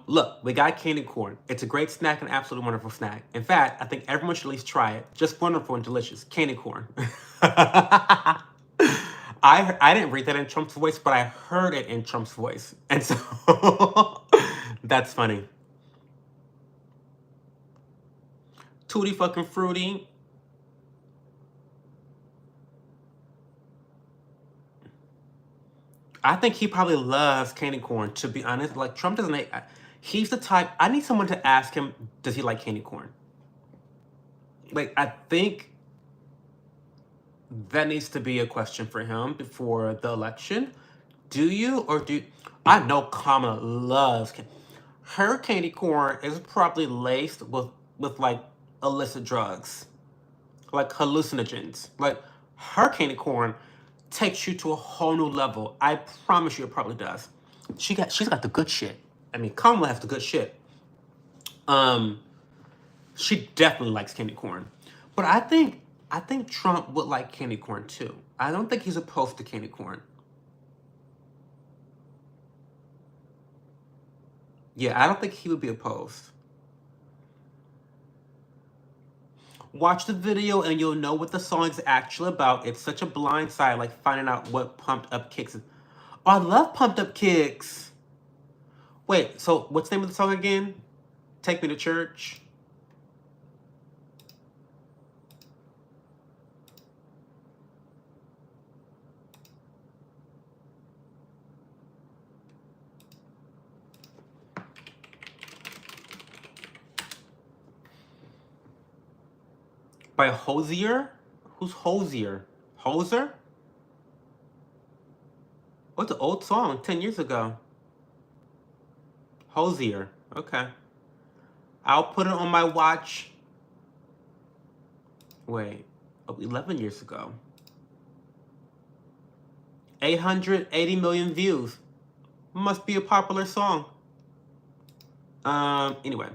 Look, we got candy corn. It's a great snack and absolutely wonderful snack. In fact, I think everyone should at least try it. Just wonderful and delicious. Candy corn. I didn't read that in Trump's voice, but I heard it in Trump's voice. And so that's funny. Tutti fucking fruity. I think he probably loves candy corn, to be honest. Like, Trump doesn't like, he's the type, I need someone to ask him, does he like candy corn? Like, I think that needs to be a question for him before the election. Do you, or do, I know Kamala loves, her candy corn is probably laced with like illicit drugs, like hallucinogens. Like, her candy corn takes you to a whole new level. I promise you, it probably does. She's got the good shit. I mean, Kamala has the good shit. She definitely likes candy corn, but I think Trump would like candy corn too. I don't think he's opposed to candy corn. Yeah, I don't think he would be opposed. Watch the video and you'll know what the song is actually about. It's such a blind side, like finding out what Pumped Up Kicks is. Oh, I love Pumped Up Kicks. Wait, so what's the name of the song again? Take Me to Church? By Hosier? Who's Hosier? Hoser? What's an old song? 10 years ago. Hosier. Okay. I'll put it on my watch. Wait, 11 years ago. 880 million views. Must be a popular song. Anyway.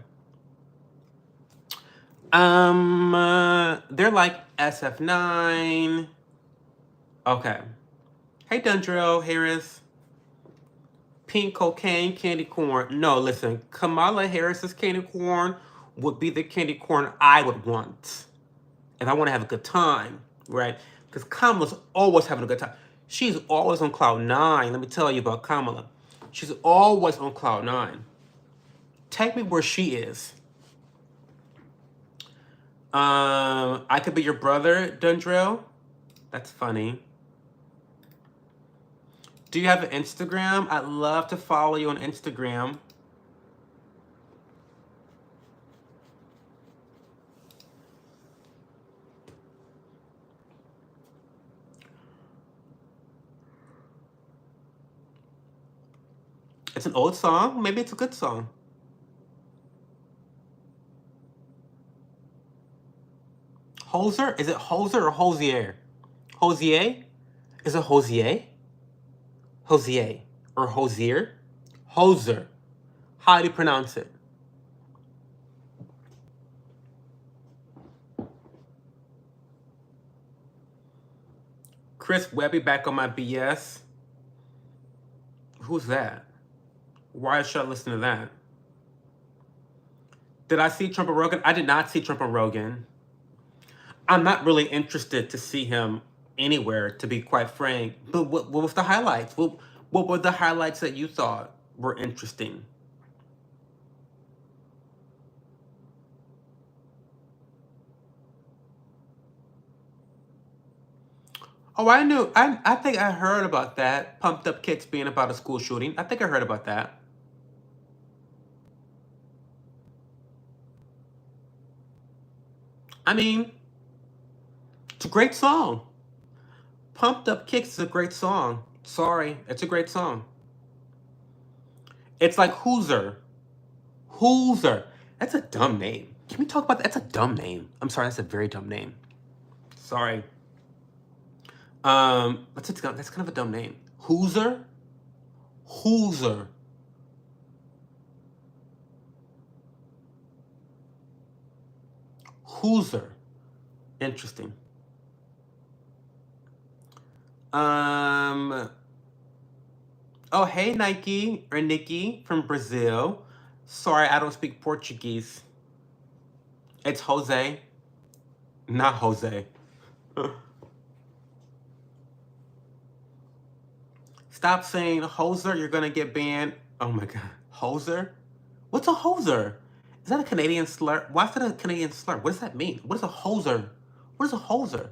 They're like SF9. Okay. Hey, Dundrill, Harris. Pink cocaine, candy corn. No, listen. Kamala Harris's candy corn would be the candy corn I would want if I want to have a good time, right? Because Kamala's always having a good time. She's always on cloud 9. Let me tell you about Kamala. She's always on cloud 9. Take me where she is. I could be your brother, Dundrill. That's funny. Do you have an Instagram? I'd love to follow you on Instagram. It's an old song. Maybe it's a good song. Hoser? Is it Hoser or Hosier? Hosier? Is it Hosier? Hosier or Hosier? Hoser. How do you pronounce it? Chris Webby back on my BS. Who's that? Why should I listen to that? Did I see Trump and Rogan? I did not see Trump and Rogan. I'm not really interested to see him anywhere, to be quite frank. But what was the highlights? What were the highlights that you thought were interesting? Oh, I knew. I think I heard about that. Pumped Up Kicks being about a school shooting. I think I heard about that. I mean, it's a great song. Pumped Up Kicks is a great song. Sorry, it's a great song. It's like Hooser. Hooser. That's a dumb name. Can we talk about that? That's a dumb name. I'm sorry, that's a very dumb name. Sorry. That's kind of a dumb name. Hooser? Hooser. Hooser. Interesting. Oh, hey, Nike or Nikki from Brazil. Sorry, I don't speak Portuguese. It's Jose, not Jose. Stop saying hoser, you're gonna get banned. Oh my god. Hoser? What's a hoser? Is that a Canadian slur? Why is that a Canadian slur? What does that mean? What is a hoser? What is a hoser?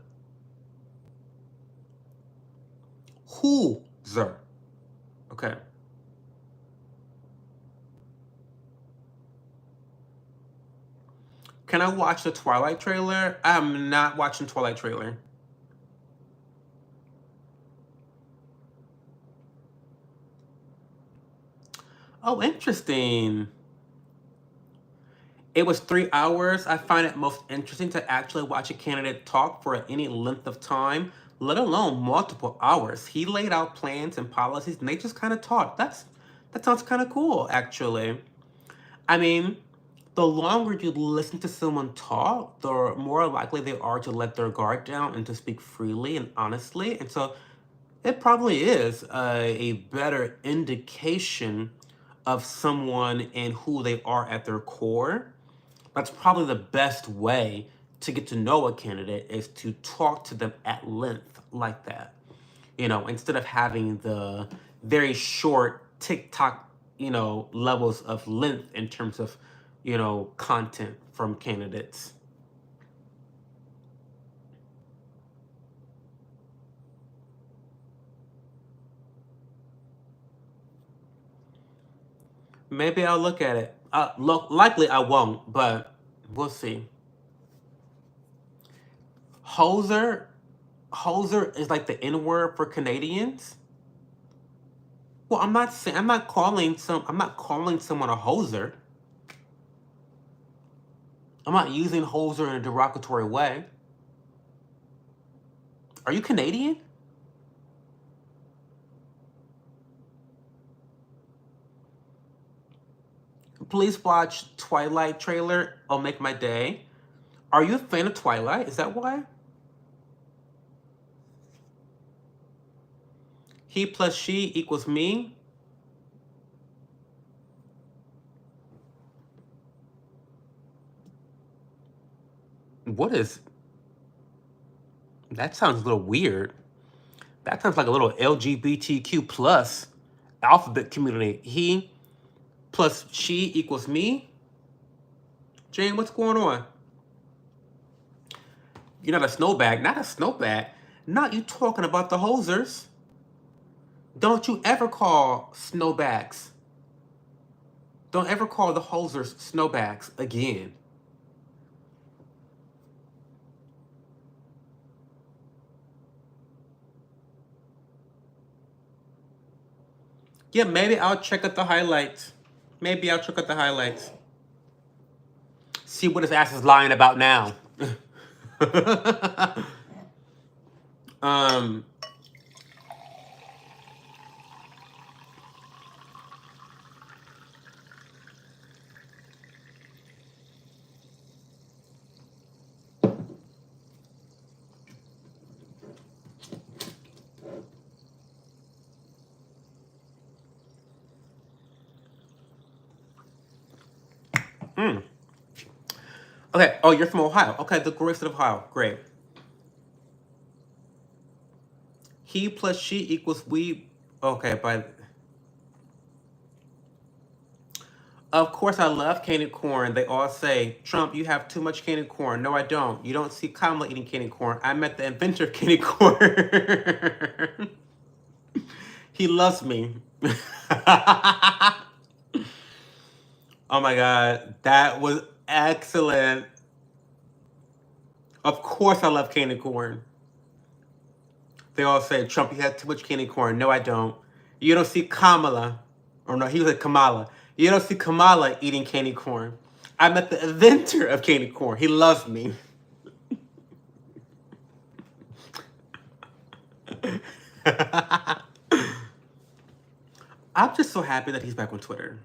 Hooser. Okay. Can I watch the Twilight trailer? I'm not watching Twilight trailer. Oh, interesting. It was 3 hours. I find it most interesting to actually watch a candidate talk for any length of time, let alone multiple hours. He laid out plans and policies, and they just kind of talked. That sounds kind of cool, actually. I mean, the longer you listen to someone talk, the more likely they are to let their guard down and to speak freely and honestly. And so it probably is a better indication of someone and who they are at their core. That's probably the best way to get to know a candidate, is to talk to them at length like that. You know, instead of having the very short TikTok, levels of length in terms of, content from candidates. Maybe I'll look at it. Likely I won't, but we'll see. Hoser? Hoser is like the N word for Canadians? Well, I'm not calling someone a hoser. I'm not using hoser in a derogatory way. Are you Canadian? Please watch Twilight trailer. It'll make my day. Are you a fan of Twilight? Is that why? He plus she equals me. What is... That sounds a little weird. That sounds like a little LGBTQ plus alphabet community. He plus she equals me. Jane, what's going on? You're not a snowbag. Not a snowbag. Not you talking about the hosers. Don't you ever call snowbags. Don't ever call the hosers snowbags again. Yeah, maybe I'll check out the highlights. Maybe I'll check out the highlights. See what his ass is lying about now. Okay. Oh, you're from Ohio. Okay, the great state of Ohio. Great. He plus she equals we. Okay, but of course I love candy corn. They all say, Trump, you have too much candy corn. No, I don't. You don't see Kamala eating candy corn. I met the inventor of candy corn. He loves me. Oh my God, that was excellent. Of course I love candy corn. They all say, Trump, you have too much candy corn. No, I don't. You don't see Kamala. Or no, he was like Kamala. You don't see Kamala eating candy corn. I met the inventor of candy corn. He loves me. I'm just so happy that he's back on Twitter.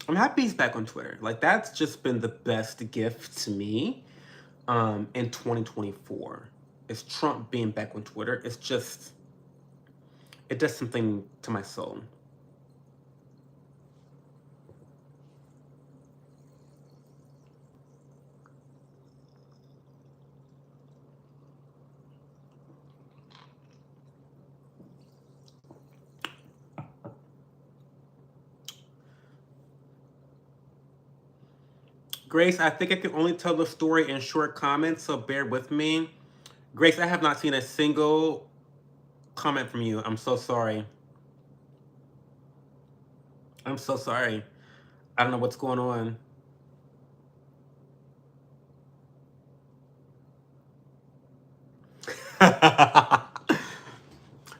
I'm happy he's back on Twitter. Like, that's just been the best gift to me in 2024. It's Trump being back on Twitter. It's just, it does something to my soul. Grace, I think I can only tell the story in short comments, so bear with me. Grace, I have not seen a single comment from you. I'm so sorry. I'm so sorry. I don't know what's going on.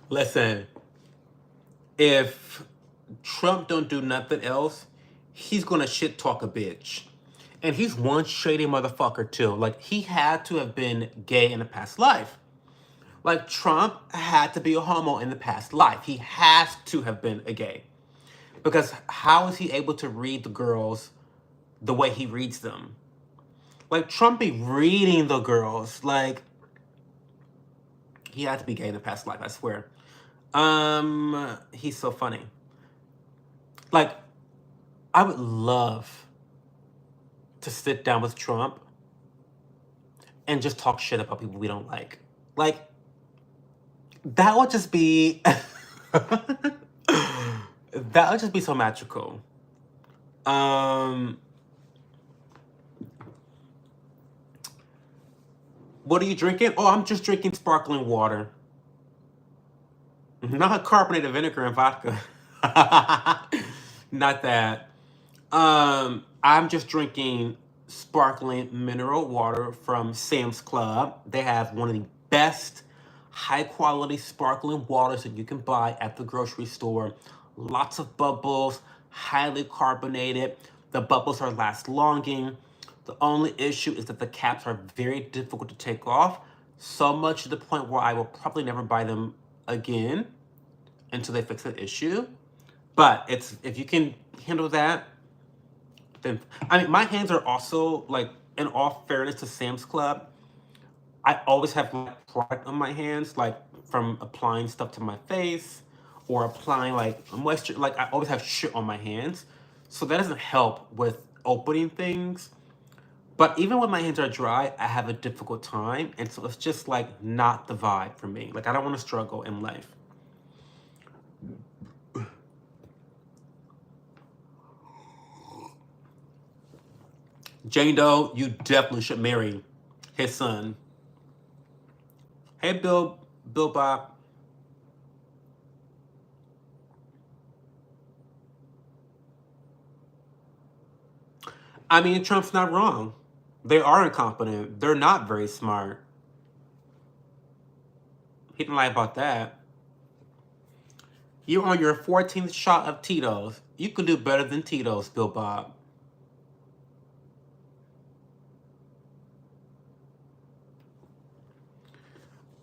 Listen, if Trump don't do nothing else, he's gonna shit talk a bitch. And he's one shady motherfucker too. Like, he had to have been gay in a past life. Like, Trump had to be a homo in the past life. He has to have been a gay. Because how is he able to read the girls the way he reads them? Like, Trump be reading the girls. Like, he had to be gay in the past life, I swear. He's so funny. Like, I would love to sit down with Trump and just talk shit about people we don't like. Like, that would just be that would just be so magical. What are you drinking? Oh, I'm just drinking sparkling water. Not carbonated vinegar and vodka. Not that. I'm just drinking sparkling mineral water from Sam's Club. They have one of the best high quality sparkling waters that you can buy at the grocery store. Lots of bubbles, highly carbonated. The bubbles are last longing. The only issue is that the caps are very difficult to take off. so much to the point where I will probably never buy them again until they fix the issue. But if you can handle that, then I mean my hands are also like, in all fairness to Sam's Club, I always have like product on my hands, like from applying stuff to my face or applying like moisture. Like I always have shit on my hands, so that doesn't help with opening things. But even when my hands are dry, I have a difficult time, and so it's just like not the vibe for me. Like I don't want to struggle in life. Jane Doe, you definitely should marry his son. Hey, Bill Bob. I mean, Trump's not wrong. They are incompetent. They're not very smart. He didn't lie about that. You're on your 14th shot of Tito's. You can do better than Tito's, Bill Bob.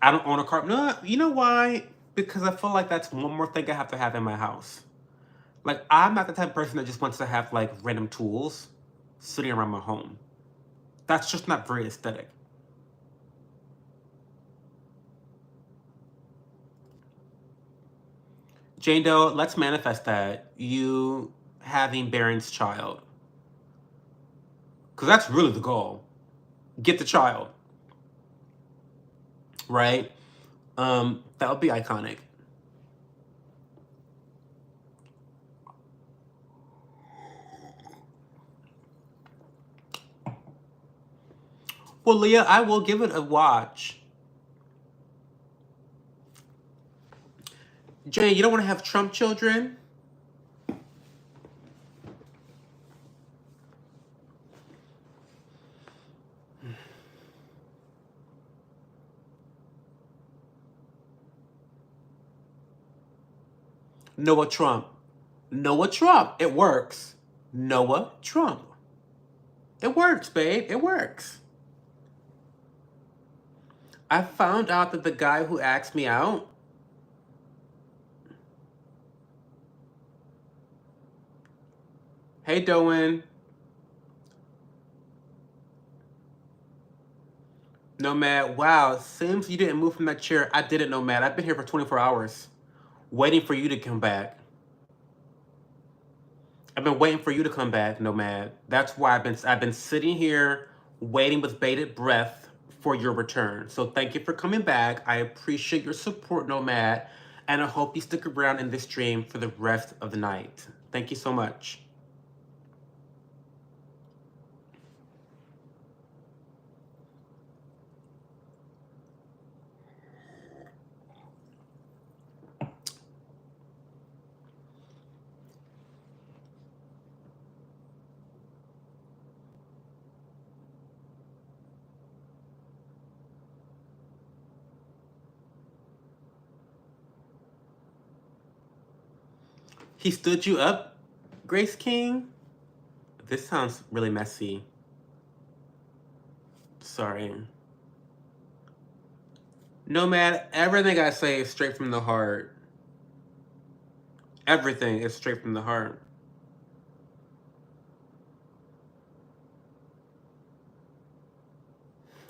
I don't own a car. No, you know why? Because I feel like that's one more thing I have to have in my house. Like, I'm not the type of person that just wants to have, like, random tools sitting around my home. That's just not very aesthetic. Jane Doe, let's manifest that. You having Baron's child. Because that's really the goal. Get the child. Right? That would be iconic. Well, Leah, I will give it a watch. Jane, you don't want to have Trump children? Noah Trump. Noah Trump. It works. Noah Trump. It works, babe. It works. I found out that the guy who asked me out, hey, Doan. Nomad, wow, seems you didn't move from that chair. I didn't, Nomad. I've been here for 24 hours, waiting for you to come back. I've been waiting for you to come back, Nomad. That's why I've been sitting here waiting with bated breath for your return. So thank you for coming back. I appreciate your support, Nomad, and I hope you stick around in this stream for the rest of the night. Thank you so much. He stood you up, Grace King? This sounds really messy. Sorry. Nomad, everything I say is straight from the heart. Everything is straight from the heart.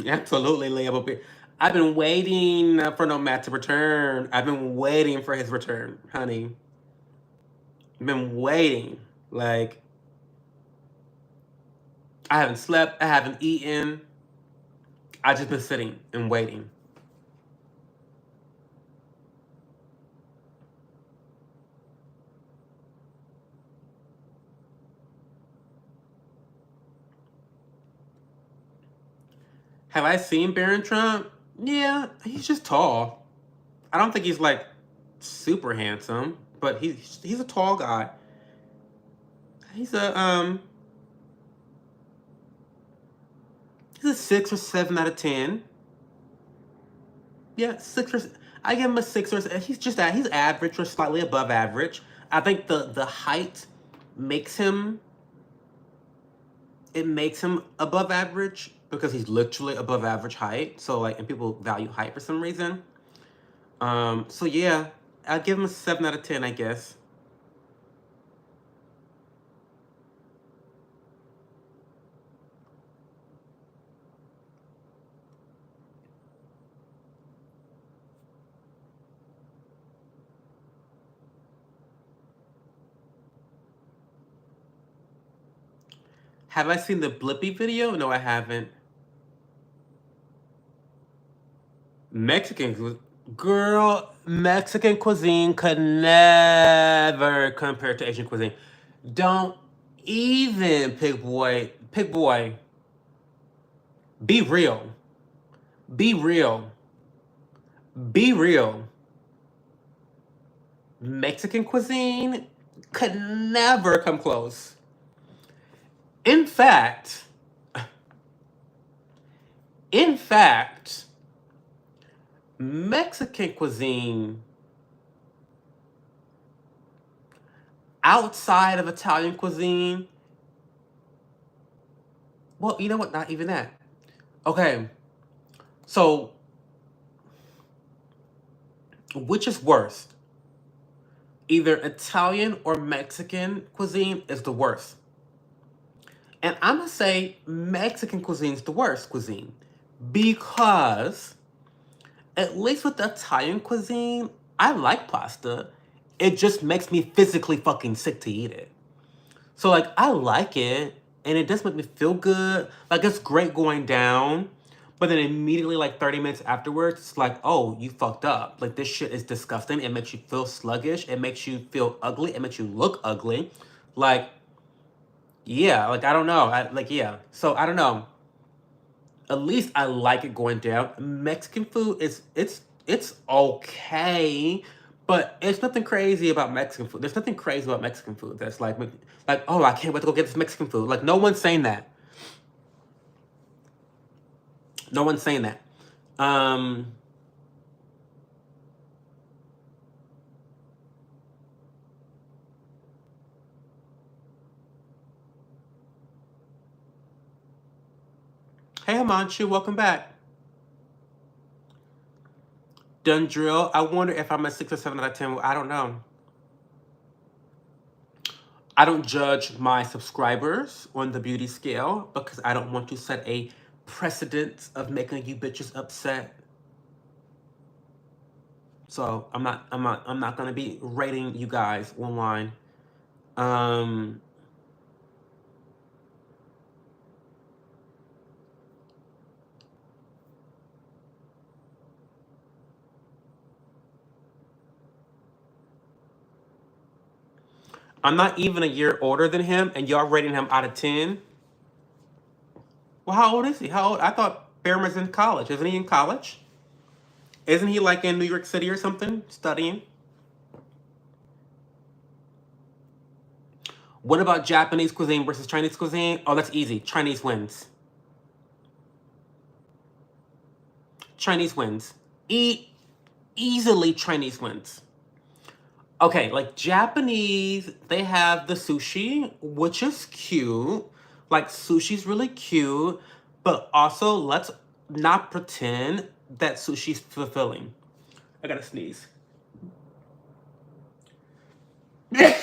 Absolutely, Leah. I've been waiting for Nomad to return. I've been waiting for his return, honey. I've been waiting. Like, I haven't slept. I haven't eaten. I just been sitting and waiting. Have I seen Baron Trump? Yeah, he's just tall. I don't think he's like super handsome, but he's a tall guy. He's a 6 or 7 out of 10. Yeah, 6 or I give him a 6 or he's just that he's average or slightly above average. I think the height makes him above average. because he's literally above average height. So like, and people value height for some reason. So yeah, I'll give him a 7 out of 10, I guess. Have I seen the Blippi video? No, I haven't. Girl, Mexican cuisine could never compare to Asian cuisine. Don't even, pig boy. Pig boy. Be real. Be real. Be real. Mexican cuisine could never come close. In fact, Mexican cuisine outside of Italian cuisine, well, you know what? Not even that. Okay, so which is worse? Either Italian or Mexican cuisine is the worst. And I'm gonna say Mexican cuisine is the worst cuisine because at least with the Italian cuisine, I like pasta. It just makes me physically fucking sick to eat it. So like I like it and it does make me feel good. Like it's great going down. But then immediately like 30 minutes afterwards, it's like, oh, you fucked up. Like this shit is disgusting. It makes you feel sluggish. It makes you feel ugly. It makes you look ugly. Like, yeah, like I don't know. Yeah. So I don't know. At least I like it going down. Mexican food is it's okay, but it's nothing crazy about Mexican food. There's nothing crazy about Mexican food that's like oh, I can't wait to go get this Mexican food. Like no one's saying that. No one's saying that. Hey Himanshu, welcome back. Done drill. I wonder if I'm a 6 or 7 out of 10. I don't know. I don't judge my subscribers on the beauty scale because I don't want to set a precedent of making you bitches upset. So I'm not gonna be rating you guys online. I'm not even a year older than him, and y'all rating him out of 10. Well, how old is he? How old? I thought Behrman's in college. Isn't he in college? Isn't he like in New York City or something, studying? What about Japanese cuisine versus Chinese cuisine? Oh, that's easy. Chinese wins. Chinese wins. Easily Chinese wins. Okay, like Japanese, they have the sushi, which is cute. Like sushi's really cute, but also let's not pretend that sushi's fulfilling. I gotta sneeze. Like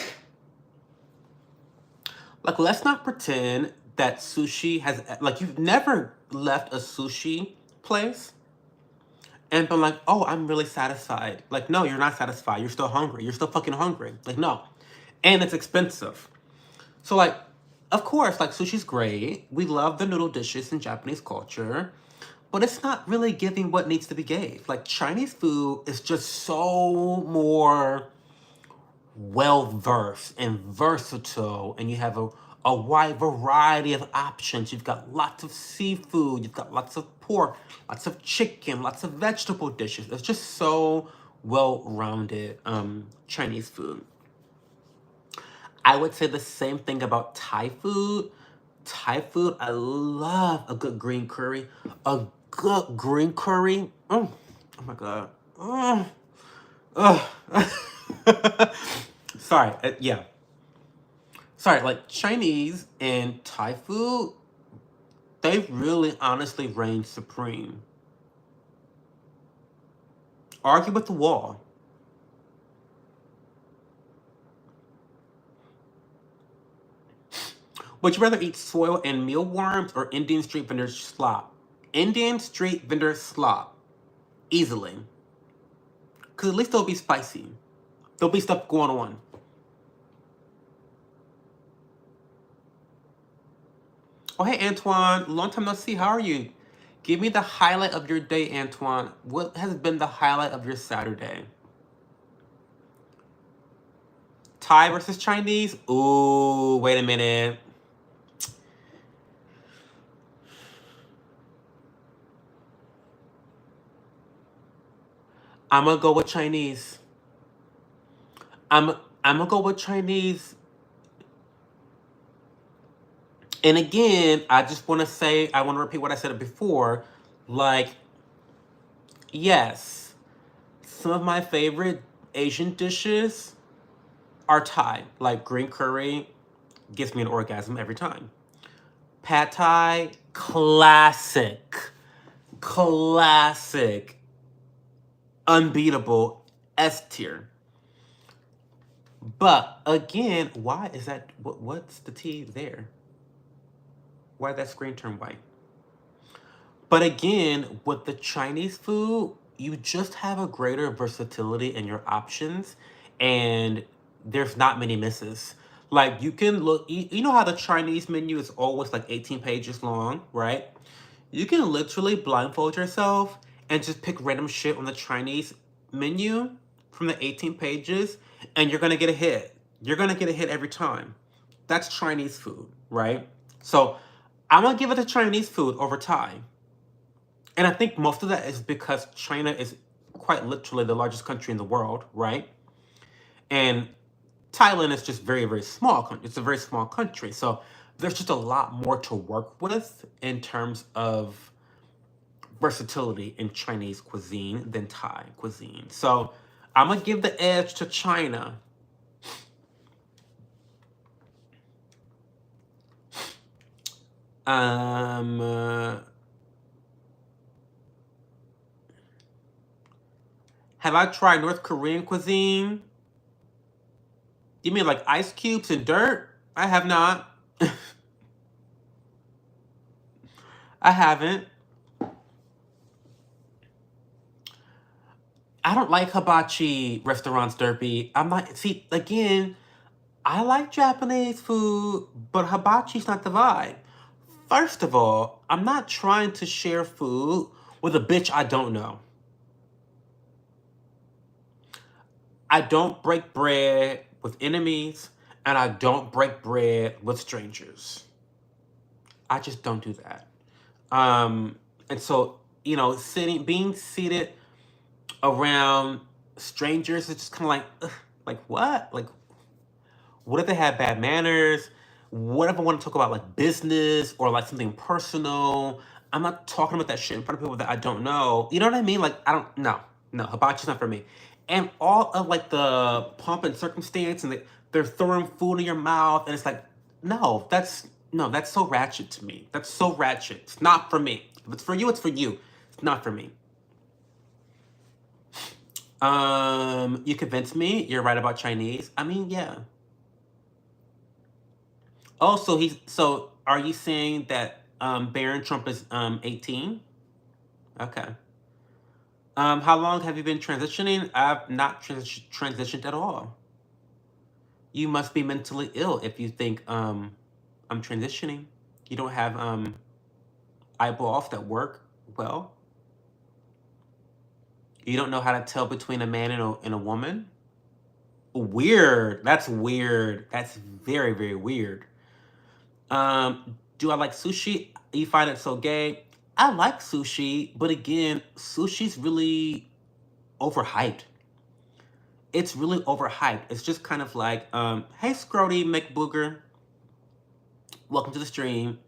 let's not pretend that sushi has like you've never left a sushi place and been like, oh, I'm really satisfied. Like, no, you're not satisfied. You're still hungry. You're still fucking hungry. Like, no. And it's expensive. So, like, of course, like, sushi's great. We love the noodle dishes in Japanese culture. But it's not really giving what needs to be gave. Like, Chinese food is just so more well-versed and versatile. And you have a wide variety of options. You've got lots of seafood. You've got lots of pork, lots of chicken, lots of vegetable dishes. It's just so well-rounded Chinese food. I would say the same thing about Thai food. Thai food, I love a good green curry. A good green curry. Oh my God. Sorry, yeah. Sorry, like Chinese and Thai food, They really honestly reign supreme. Argue with the wall. Would you rather eat soil and mealworms or Indian street vendor slop? Indian street vendor slop. Easily. Because at least they'll be spicy. There'll be stuff going on. Oh, hey, Antoine. Long time no see. How are you? Give me the highlight of your day, Antoine. What has been the highlight of your Saturday? Thai versus Chinese? Ooh, wait a minute. I'm gonna go with Chinese. I'm gonna go with Chinese. And again, I just want to say, I want to repeat what I said before. Like, yes, some of my favorite Asian dishes are Thai. Like green curry gives me an orgasm every time. Pad Thai, classic. Classic. Unbeatable. S tier. But again, why is that? What's the T there? Why did that screen turn white? But again, with the Chinese food, you just have a greater versatility in your options, and there's not many misses. Like you can look, you know how the Chinese menu is always like 18 pages long, right? You can literally blindfold yourself and just pick random shit on the Chinese menu from the 18 pages, and you're gonna get a hit. You're gonna get a hit every time. That's Chinese food, right? So I'm gonna give it to Chinese food over Thai. And I think most of that is because China is quite literally the largest country in the world, right? And Thailand is just very, very small. It's a very small country. So there's just a lot more to work with in terms of versatility in Chinese cuisine than Thai cuisine. So I'm going to give the edge to China. Have I tried North Korean cuisine? You mean like ice cubes and dirt? I have not. I haven't. I don't like hibachi restaurants, Derpy. I'm not. See, again, I like Japanese food, but hibachi's not the vibe. First of all, I'm not trying to share food with a bitch I don't know. I don't break bread with enemies, and I don't break bread with strangers. I just don't do that. And so, being seated around strangers is just kind of like, ugh, like what? Like, what if they have bad manners? What if I want to talk about like business or like something personal? I'm not talking about that shit in front of people that I don't know. You know what I mean? Like, I don't, no, hibachi's not for me. And all of like the pomp and circumstance, and they're throwing food in your mouth, and it's like, no, that's so ratchet to me. That's so ratchet. It's not for me. If it's for you, it's for you. It's not for me. You convinced me. You're right about Chinese. I mean, yeah. Oh, so are you saying that Barron Trump is 18? Okay. How long have you been transitioning? I've not transitioned at all. You must be mentally ill if you think I'm transitioning. You don't have eyeballs that work well. You don't know how to tell between a man and a woman. Weird. That's weird. That's very, very weird. Do I like sushi? You find it so gay? I like sushi, but again, sushi's really overhyped. It's really overhyped. It's just kind of like, hey, Scrody McBooger, welcome to the stream.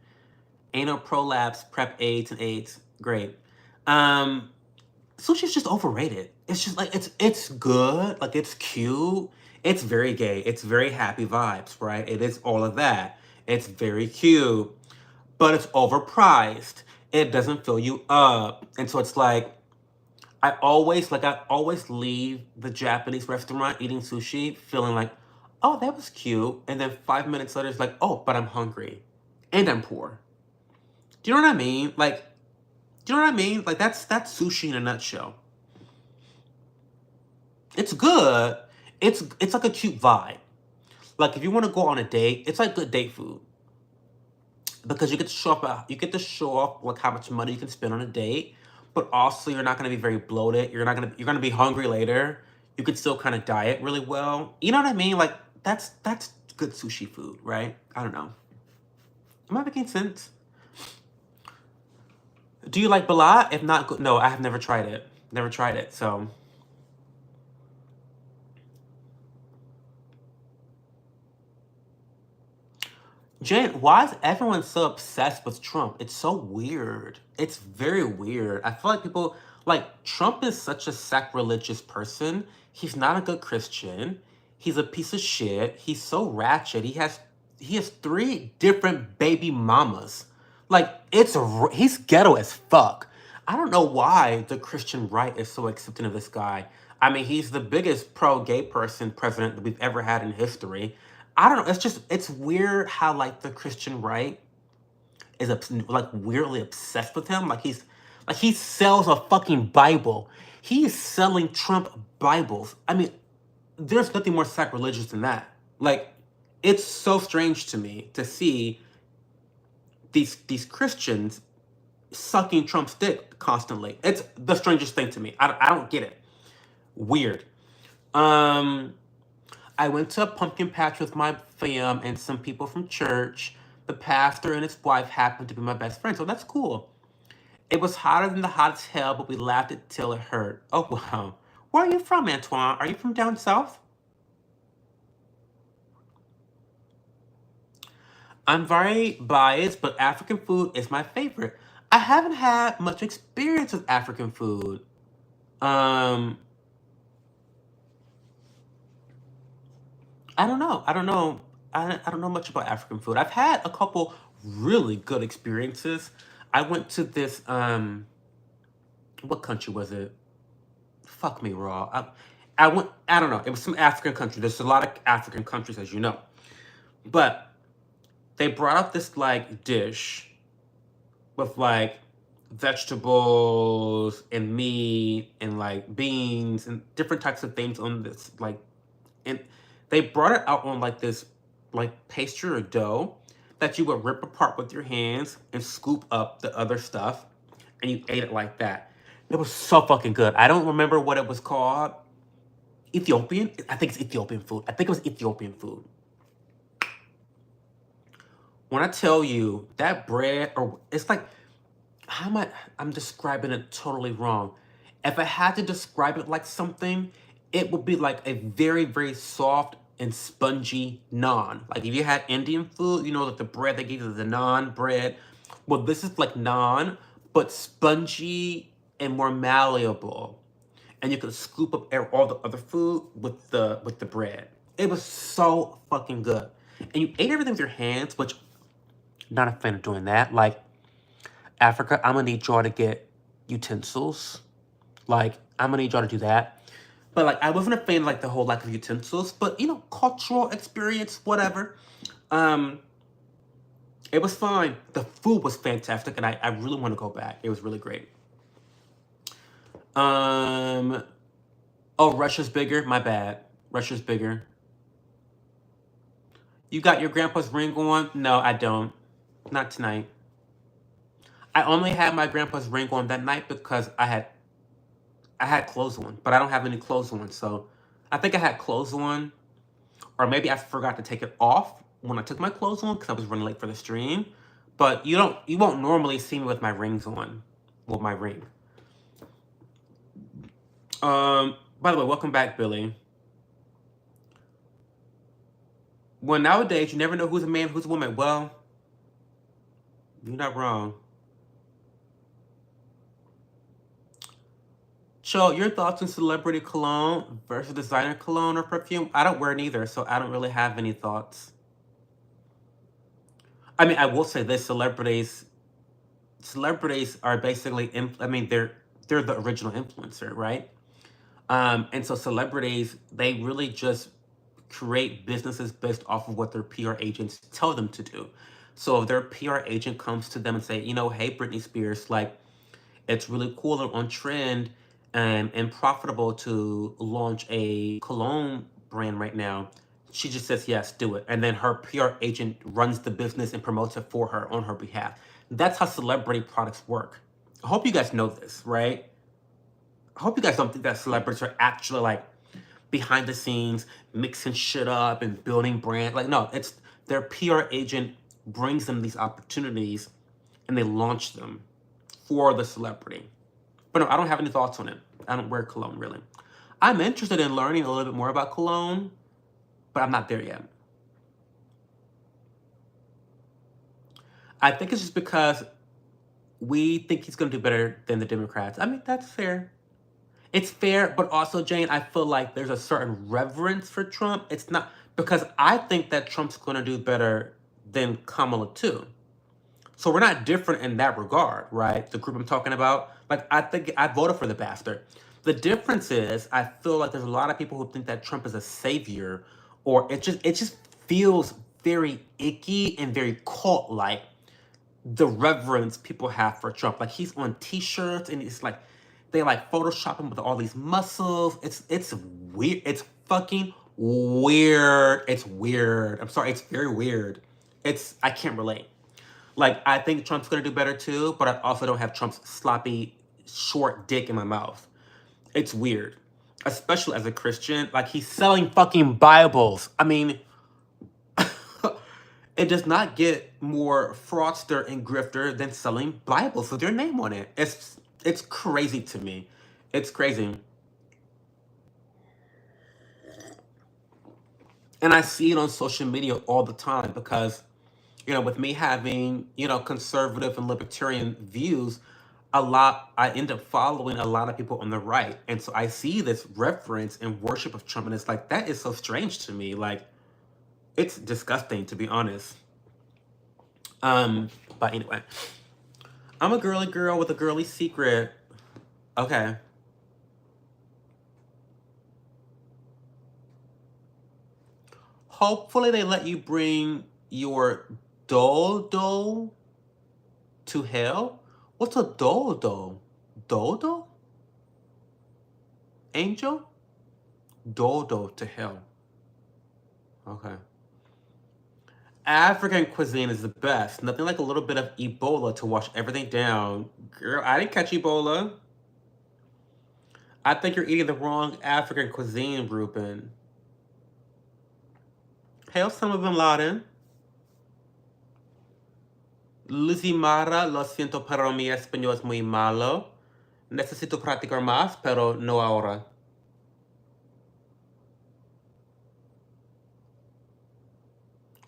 Anal prolapse, prep AIDS and AIDS. Great. Sushi's just overrated. It's just like it's good, like it's cute. It's very gay. It's very happy vibes, right? It is all of that. It's very cute. but it's overpriced. It doesn't fill you up. And so it's like, I always leave the Japanese restaurant eating sushi feeling like, oh, that was cute. And then 5 minutes later, it's like, oh, but I'm hungry and I'm poor. Do you know what I mean? Like, do you know what I mean? Like, that's sushi in a nutshell. It's good. It's like a cute vibe. Like, if you want to go on a date, it's like good date food because you get to show off like how much money you can spend on a date, but also you're not gonna be very bloated. You're gonna be hungry later. You could still kind of diet really well. You know what I mean? Like, that's good sushi food, right? I don't know. Am I making sense? Do you like balat? If not, no, I have never tried it. Never tried it. So Jen, why is everyone so obsessed with Trump? It's so weird. It's very weird. I feel like people, like, Trump is such a sacrilegious person. He's not a good Christian. He's a piece of shit. He's so ratchet. He has 3 different baby mamas. Like, he's ghetto as fuck. I don't know why the Christian right is so accepting of this guy. I mean, he's the biggest pro-gay president that we've ever had in history. I don't know. It's weird how like the Christian right is like weirdly obsessed with him. Like he sells a fucking Bible. He's selling Trump Bibles. I mean, there's nothing more sacrilegious than that. Like, it's so strange to me to see these Christians sucking Trump's dick constantly. It's the strangest thing to me. I don't get it. Weird. I went to a pumpkin patch with my fam and some people from church. The pastor and his wife happened to be my best friend, so that's cool. It was hotter than the hottest hell, but we laughed it till it hurt. Oh, wow. Where are you from, Antoine? Are you from down south? I'm very biased, but African food is my favorite. I haven't had much experience with African food. Um, I don't know. I don't know much about African food. I've had a couple really good experiences. I went to this what country was it? Fuck me raw. I don't know. It was some African country. There's a lot of African countries, as you know. But they brought up this like dish with like vegetables and meat and like beans and different types of things on this like, and they brought it out on like this like pastry or dough that you would rip apart with your hands and scoop up the other stuff, and you ate it like that. It was so fucking good. I don't remember what it was called. Ethiopian? I think it's Ethiopian food. I think it was Ethiopian food. When I tell you that bread, or it's like, I'm describing it totally wrong. If I had to describe it like something, it would be like a very, very soft and spongy naan. Like if you had Indian food, you know, like the bread they give you, the naan bread. Well, this is like naan, but spongy and more malleable. And you could scoop up all the other food with the bread. It was so fucking good. And you ate everything with your hands, which not a fan of doing that. Like, Africa, I'm gonna need y'all to get utensils. Like, I'm gonna need y'all to do that. But like, I wasn't a fan of like the whole lack of utensils. But you know, cultural experience, whatever. It was fine. The food was fantastic, and I really want to go back. It was really great. Oh, Russia's bigger. My bad. Russia's bigger. You got your grandpa's ring on? No, I don't. Not tonight. I only had my grandpa's ring on that night because I had clothes on, but I don't have any clothes on. So I think I had clothes on, or maybe I forgot to take it off when I took my clothes on because I was running late for the stream. But you won't normally see me with my rings on, with my ring. By the way, welcome back, Billy. Well, nowadays you never know who's a man, who's a woman. Well, you're not wrong. Cho, your thoughts on celebrity cologne versus designer cologne or perfume? I don't wear neither, so I don't really have any thoughts. I mean, I will say this: celebrities are basically, I mean, they're the original influencer, right? And so celebrities, they really just create businesses based off of what their PR agents tell them to do. So if their PR agent comes to them and say, hey, Britney Spears, like, it's really cool and on trend and profitable to launch a cologne brand right now. She just says, yes, do it. And then her PR agent runs the business and promotes it for her on her behalf. That's how celebrity products work. I hope you guys know this, right? I hope you guys don't think that celebrities are actually like behind the scenes mixing shit up and building brand. Like, no, it's their PR agent brings them these opportunities and they launch them for the celebrity. But no, I don't have any thoughts on it. I don't wear cologne, really. I'm interested in learning a little bit more about cologne, but I'm not there yet. I think it's just because we think he's going to do better than the Democrats. I mean, that's fair. It's fair, but also, Jane, I feel like there's a certain reverence for Trump. It's not, because I think that Trump's going to do better than Kamala, too. So we're not different in that regard, right? The group I'm talking about, like, I think I voted for the bastard. The difference is, I feel like there's a lot of people who think that Trump is a savior, or it just feels very icky and very cult-like, the reverence people have for Trump. Like, he's on T-shirts and it's like they like Photoshop him with all these muscles. It's weird. It's fucking weird. It's weird. I'm sorry. It's very weird. I can't relate. Like, I think Trump's gonna do better too, but I also don't have Trump's sloppy short dick in my mouth. It's weird, especially as a Christian. Like, he's selling fucking Bibles. I mean, it does not get more fraudster and grifter than selling Bibles with your name on it. It's crazy to me. It's crazy. And I see it on social media all the time because, with me having, conservative and libertarian views, I end up following a lot of people on the right. And so I see this reverence and worship of Trump, and it's like, that is so strange to me. Like, it's disgusting, to be honest. But anyway, I'm a girly girl with a girly secret. Okay. Hopefully they let you bring your dodo to hell. What's a dodo? Dodo? Angel? Dodo to hell. Okay. African cuisine is the best. Nothing like a little bit of Ebola to wash everything down. Girl, I didn't catch Ebola. I think you're eating the wrong African cuisine, Ruben. Hail Osama bin Laden. Luzimara, lo siento, pero mi español es muy malo. Necesito practicar más, pero no ahora.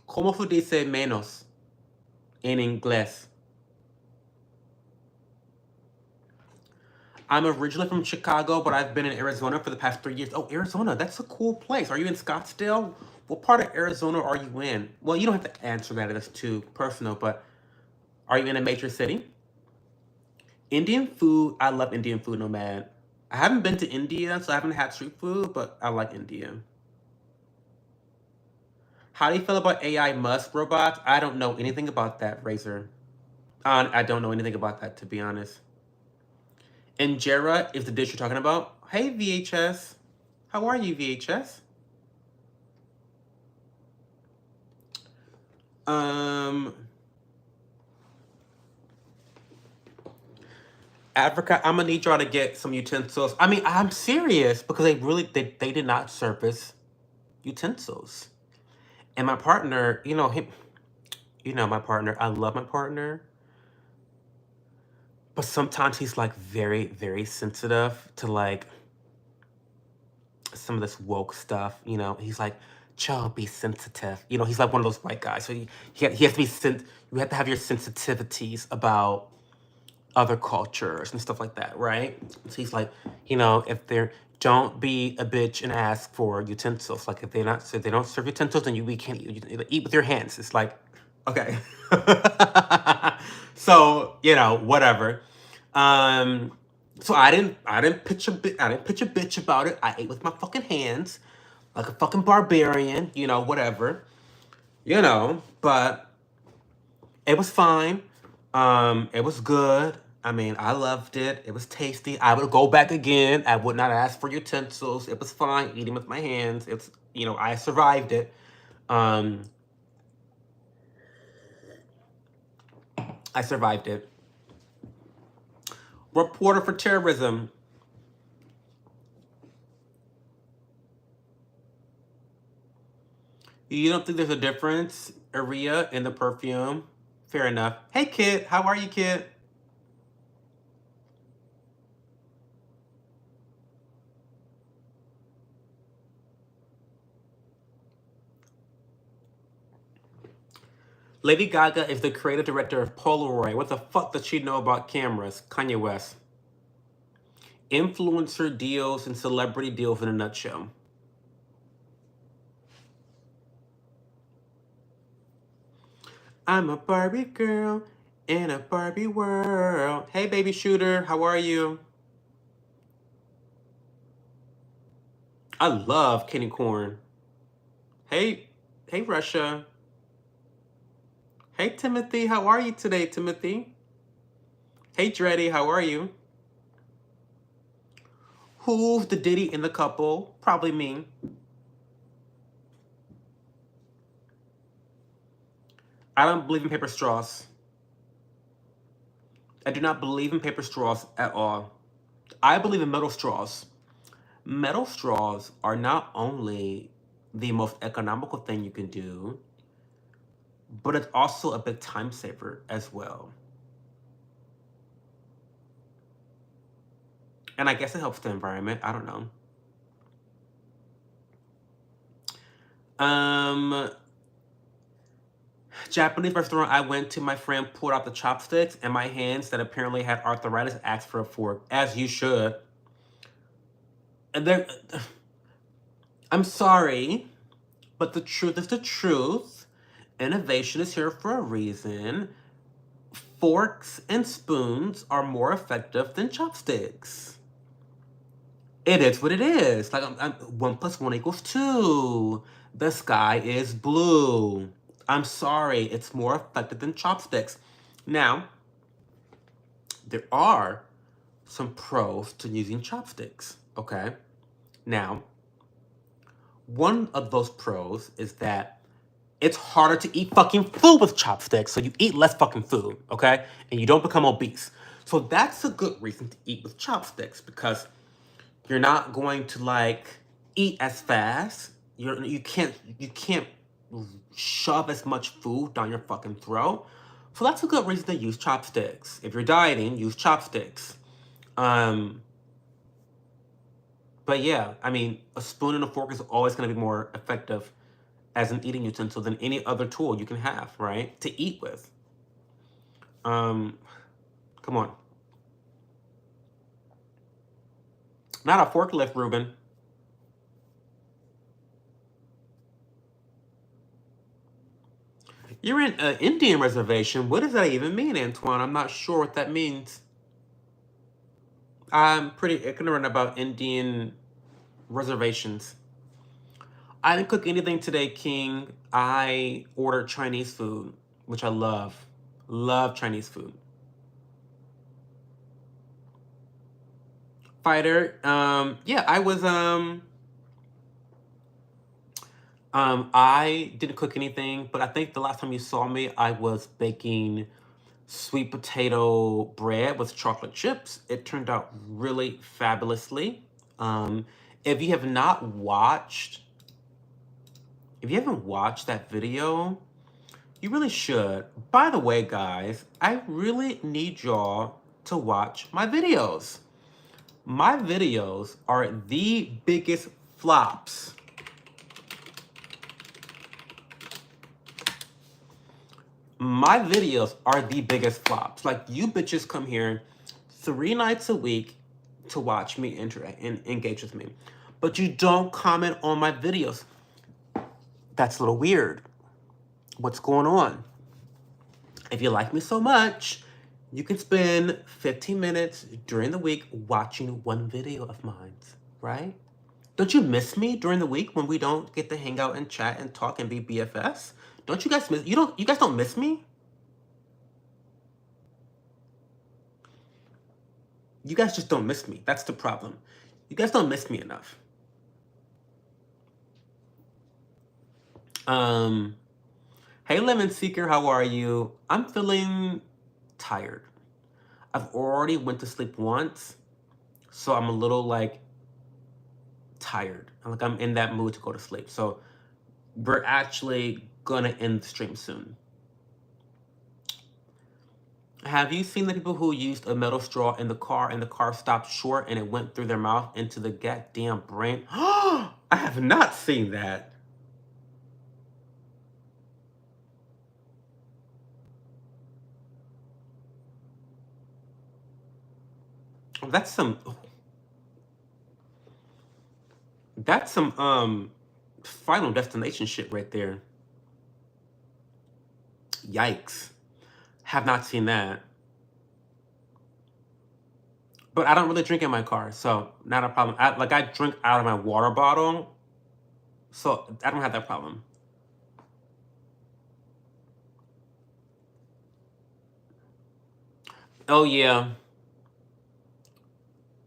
¿Cómo se dice menos en inglés? I'm originally from Chicago, but I've been in Arizona for the past 3 years. Oh, Arizona, that's a cool place. Are you in Scottsdale? What part of Arizona are you in? Well, you don't have to answer that. That's too personal, but are you in a major city? Indian food, I love Indian food, Nomad. I haven't been to India, so I haven't had street food, but I like India. How do you feel about AI Musk robots? I don't know anything about that, Razor. I don't know anything about that, to be honest. Injera is the dish you're talking about. Hey, VHS. How are you, VHS? Africa, I'm gonna need y'all to get some utensils. I mean, I'm serious because they did not surface utensils. And my partner, my partner, I love my partner, but sometimes he's like very, very sensitive to like some of this woke stuff. He's like, Joe, be sensitive. He's like one of those white guys. So he has to be you have to have your sensitivities about other cultures and stuff like that, right? So he's like, if they're don't be a bitch and ask for utensils. Like, if they don't serve utensils, then we can't eat with your hands. It's like, Okay. So, you know, whatever. So I didn't pitch a bitch about it. I ate with my fucking hands like a fucking barbarian, you know, whatever. You know, but it was fine. It was good. I mean, I loved it. It was tasty. I would go back again. I would not ask for utensils. It was fine eating with my hands. It's, you know, I survived it. I survived it. Reporter for terrorism. You don't think there's a difference, Aria, in the perfume? Fair enough. Hey, kid. How are you, kid? Lady Gaga is the creative director of Polaroid. What the fuck does she know about cameras? Kanye West. Influencer deals and celebrity deals in a nutshell. I'm a Barbie girl in a Barbie world. Hey, baby shooter. How are you? I love candy corn. Hey, hey, Russia. Hey, Timothy. How are you today, Timothy? Hey, Dreddy. How are you? Who's the Diddy in the couple? Probably me. I don't believe in paper straws. I do not believe in paper straws at all. I believe in metal straws. Metal straws are not only the most economical thing you can do, but it's also a big time saver as well. And I guess it helps the environment. I don't know. Japanese restaurant I went to, my friend pulled out the chopsticks, and my hands that apparently had arthritis asked for a fork, as you should. And then, I'm sorry, but the truth is the truth. Innovation is here for a reason. Forks and spoons are more effective than chopsticks. It is what it is. Like, 1 plus 1 equals 2. The sky is blue. I'm sorry, it's more effective than chopsticks. Now, there are some pros to using chopsticks, okay? Now, one of those pros is that it's harder to eat fucking food with chopsticks, so you eat less fucking food, okay? And you don't become obese. So that's a good reason to eat with chopsticks, because you're not going to like eat as fast. You can't shove as much food down your fucking throat. So that's a good reason to use chopsticks. If you're dieting, use chopsticks. But yeah, I mean, a spoon and a fork is always going to be more effective as an eating utensil than any other tool you can have, right? To eat with. Come on. Not a forklift, Ruben. You're in an Indian reservation. What does that even mean, Antoine? I'm not sure what that means. I'm pretty ignorant about Indian reservations. I didn't cook anything today, King. I ordered Chinese food, which I love. Love Chinese food. Fighter, yeah, I didn't cook anything, but I think the last time you saw me, I was baking sweet potato bread with chocolate chips. It turned out really fabulously. If you have not watched, if you haven't watched that video, you really should. By the way, guys, I really need y'all to watch my videos. My videos are the biggest flops. My videos are the biggest flops. Like, you bitches come here 3 nights a week to watch me and engage with me, but you don't comment on my videos. That's a little weird. What's going on? If you like me so much, you can spend 15 minutes during the week watching one video of mine, right? Don't you miss me during the week when we don't get to hang out and chat and talk and be BFFs? Don't you guys miss, you guys don't miss me? You guys just don't miss me. That's the problem. You guys don't miss me enough. Hey Lemon Seeker, how are you? I'm feeling tired. I've already went to sleep once, so I'm a little like tired. Like I'm in that mood to go to sleep. So we're actually gonna end the stream soon. Have you seen the people who used a metal straw in the car and the car stopped short and it went through their mouth into the goddamn brain? I have not seen that. That's some Final Destination shit right there. Yikes. Have not seen that. But I don't really drink in my car, so not a problem. I drink out of my water bottle, so I don't have that problem. Oh yeah.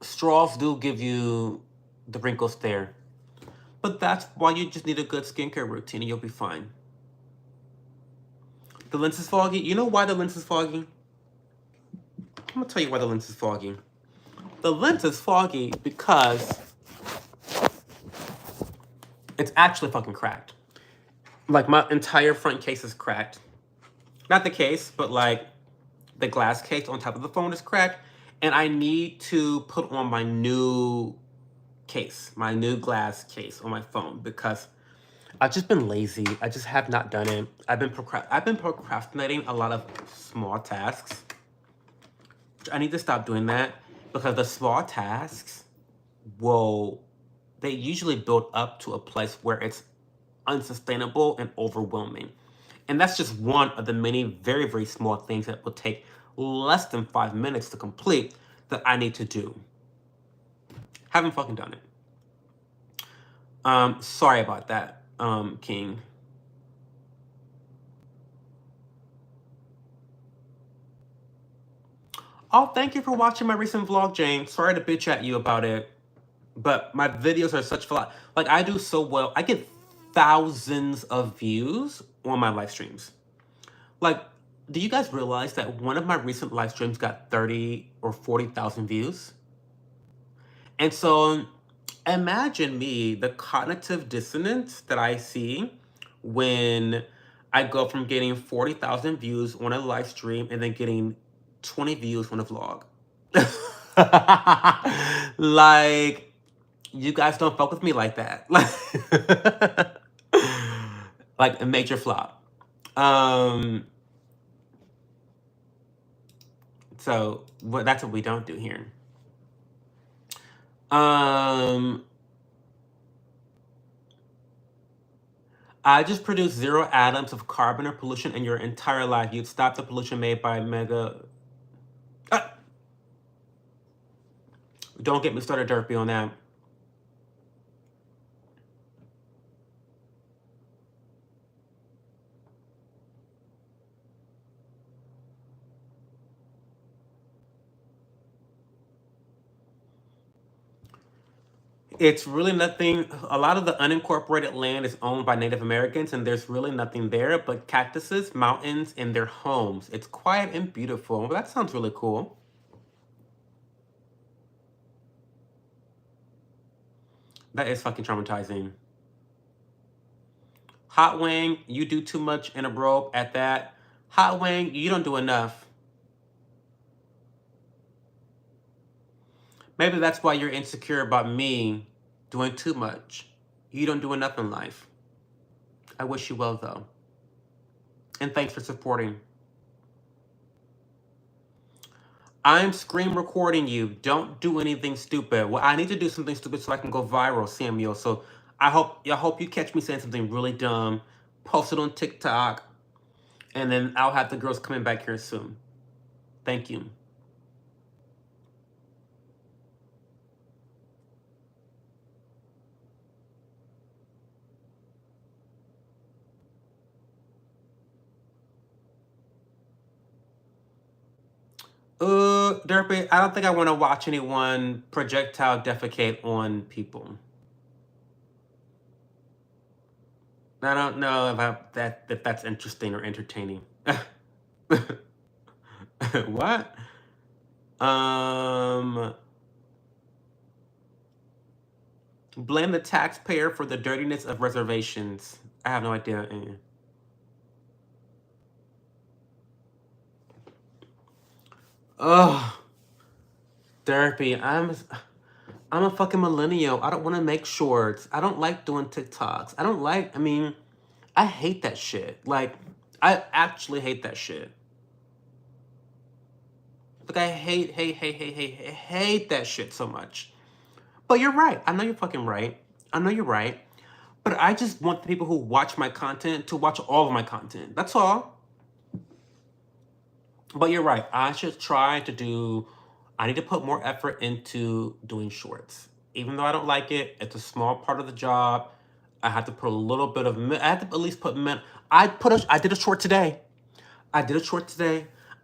Straws do give you the wrinkles there. But that's why you just need a good skincare routine and you'll be fine. The lens is foggy. You know why the lens is foggy? I'm gonna tell you why the lens is foggy. The lens is foggy because it's actually fucking cracked. Like my entire front case is cracked. Not the case, but like the glass case on top of the phone is cracked. And I need to put on my new case, my new glass case on my phone because I've just been lazy. I just have not done it. I've been procrastinating a lot of small tasks. I need to stop doing that because the small tasks they usually build up to a place where it's unsustainable and overwhelming. And that's just one of the many very, very small things that will take less than 5 minutes to complete that I need to do. Haven't fucking done it. Sorry about that, King. Oh, thank you for watching my recent vlog, Jane. Sorry to bitch at you about it, but my videos are such flat. Like, I do so well. I get thousands of views on my live streams. Like, do you guys realize that one of my recent live streams got 30 or 40,000 views? And so imagine me, the cognitive dissonance that I see when I go from getting 40,000 views on a live stream and then getting 20 views on a vlog. Like, you guys don't fuck with me like that. Like a major flop. So that's what we don't do here. I just produced 0 atoms of carbon or pollution in your entire life. You'd stop the pollution made by mega... Don't get me started, Derpy, on that. It's really nothing. A lot of the unincorporated land is owned by Native Americans, and there's really nothing there but cactuses, mountains, and their homes. It's quiet and beautiful. Well, that sounds really cool. That is fucking traumatizing. Hot Wing, you do too much in a robe at that. Hot Wing, you don't do enough. Maybe that's why you're insecure about me doing too much. You don't do enough in life. I wish you well, though. And thanks for supporting. I'm screen recording you. Don't do anything stupid. Well, I need to do something stupid so I can go viral, Samuel. So I hope you catch me saying something really dumb. Post it on TikTok. And then I'll have the girls coming back here soon. Thank you. Derpy, I don't think I want to watch anyone projectile defecate on people. I don't know if that's interesting or entertaining. What? Blame the taxpayer for the dirtiness of reservations. I have no idea. Ugh, Derpy, I'm a fucking millennial. I don't want to make shorts. I don't like doing TikToks. I mean, I hate that shit. Like, I actually hate that shit. Like, I hate that shit so much. But you're right. I know you're fucking right. I know you're right. But I just want the people who watch my content to watch all of my content. That's all. But you're right. I need to put more effort into doing shorts. Even though I don't like it, it's a small part of the job. I have to put a little bit of, I have to at least put, I did a short today.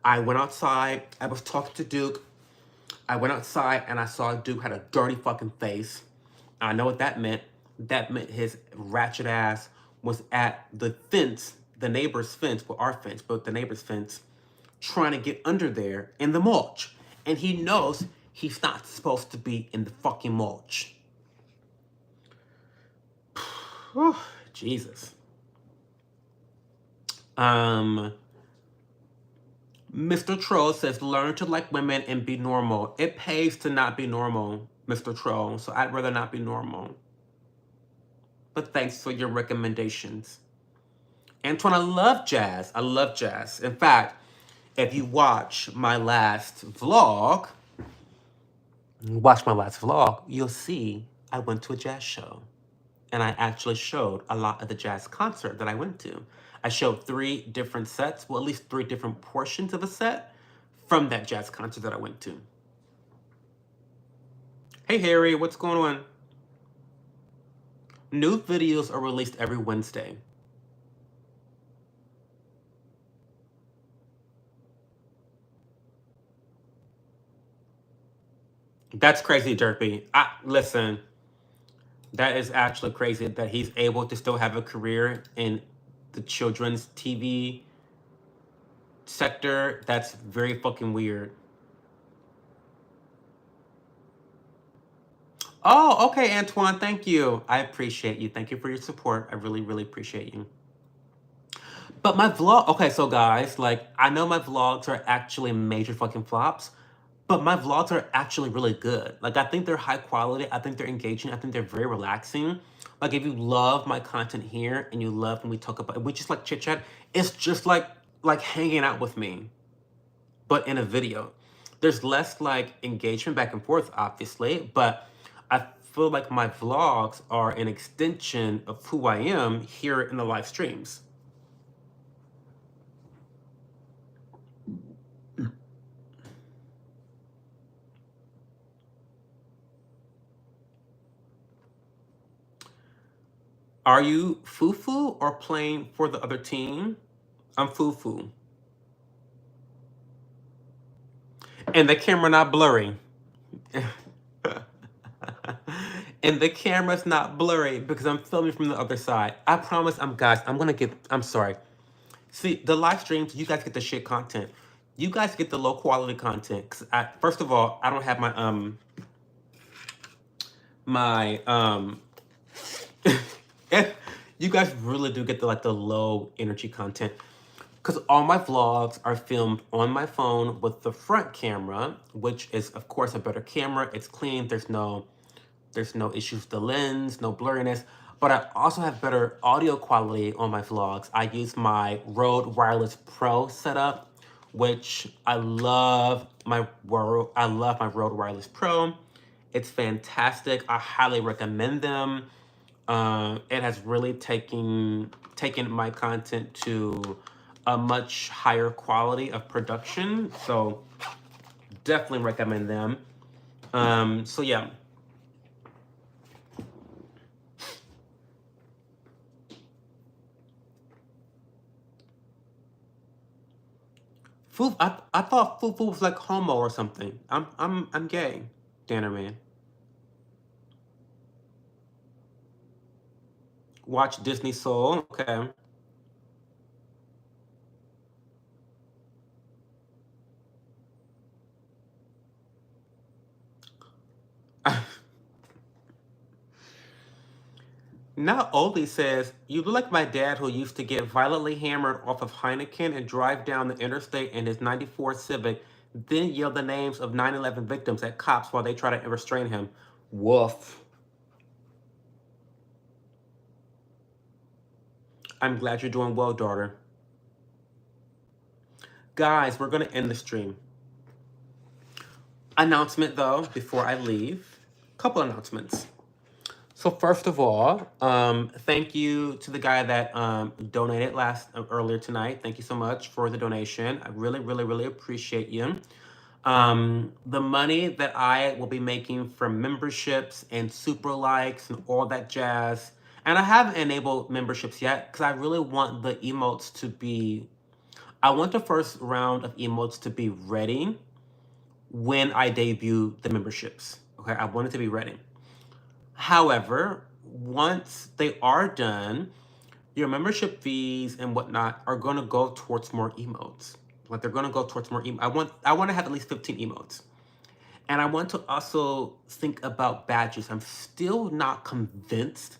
I went outside. I was talking to Duke. I went outside and I saw Duke had a dirty fucking face. I know what that meant. That meant his ratchet ass was at the fence, the neighbor's fence, well, our fence, but the neighbor's fence, trying to get under there in the mulch. And he knows he's not supposed to be in the fucking mulch. Jesus. Mr. Troll says, learn to like women and be normal. It pays to not be normal, Mr. Troll, so I'd rather not be normal. But thanks for your recommendations. Antoine, I love jazz. I love jazz. In fact, if you watch my last vlog, you'll see I went to a jazz show. And I actually showed a lot of the jazz concert that I went to. I showed 3 different sets, well, at least 3 different portions of a set from that jazz concert that I went to. Hey, Harry, what's going on? New videos are released every Wednesday. That's crazy, Derpy. Listen, that is actually crazy that he's able to still have a career in the children's TV sector. That's very fucking weird. Oh, okay, Antoine, thank you. I appreciate you. Thank you for your support. I really, really appreciate you. But my vlog, okay, so guys, like, I know my vlogs are actually major fucking flops, but my vlogs are actually really good. Like, I think they're high quality. I think they're engaging. I think they're very relaxing. Like, if you love my content here and you love when we talk about, we just like chit chat, it's just like hanging out with me, but in a video. There's less like engagement back and forth, obviously, but I feel like my vlogs are an extension of who I am here in the live streams. Are you foo-foo or playing for the other team? I'm foo-foo. And the camera not blurry. And the camera's not blurry because I'm filming from the other side. I promise I'm sorry. See, the live streams, you guys get the shit content. You guys get the low quality content. Cause first of all, I don't have you guys really do get the low energy content. Because all my vlogs are filmed on my phone with the front camera, which is of course a better camera. It's clean, there's no issues with the lens, no blurriness. But I also have better audio quality on my vlogs. I use my Rode Wireless Pro setup, which I love my Rode Wireless Pro. It's fantastic. I highly recommend them. It has really taken my content to a much higher quality of production. So definitely recommend them. So yeah. I thought Fufu was like homo or something. I'm gay, Danner man. Watch Disney Soul. Okay. Now Oldie says, you look like my dad who used to get violently hammered off of Heineken and drive down the interstate in his 94 Civic, then yell the names of 9/11 victims at cops while they try to restrain him. Woof. I'm glad you're doing well, daughter. Guys, we're going to end the stream. Announcement, though, before I leave. Couple announcements. So first of all, thank you to the guy that donated earlier tonight. Thank you so much for the donation. I really, really, really appreciate you. The money that I will be making from memberships and super likes and all that jazz, and I haven't enabled memberships yet because I really want the emotes to be, I want the first round of emotes to be ready when I debut the memberships. Okay, I want it to be ready. However, once they are done, your membership fees and whatnot are going to go towards more emotes. Like they're going to go towards more emotes. I want to have at least 15 emotes. And I want to also think about badges. I'm still not convinced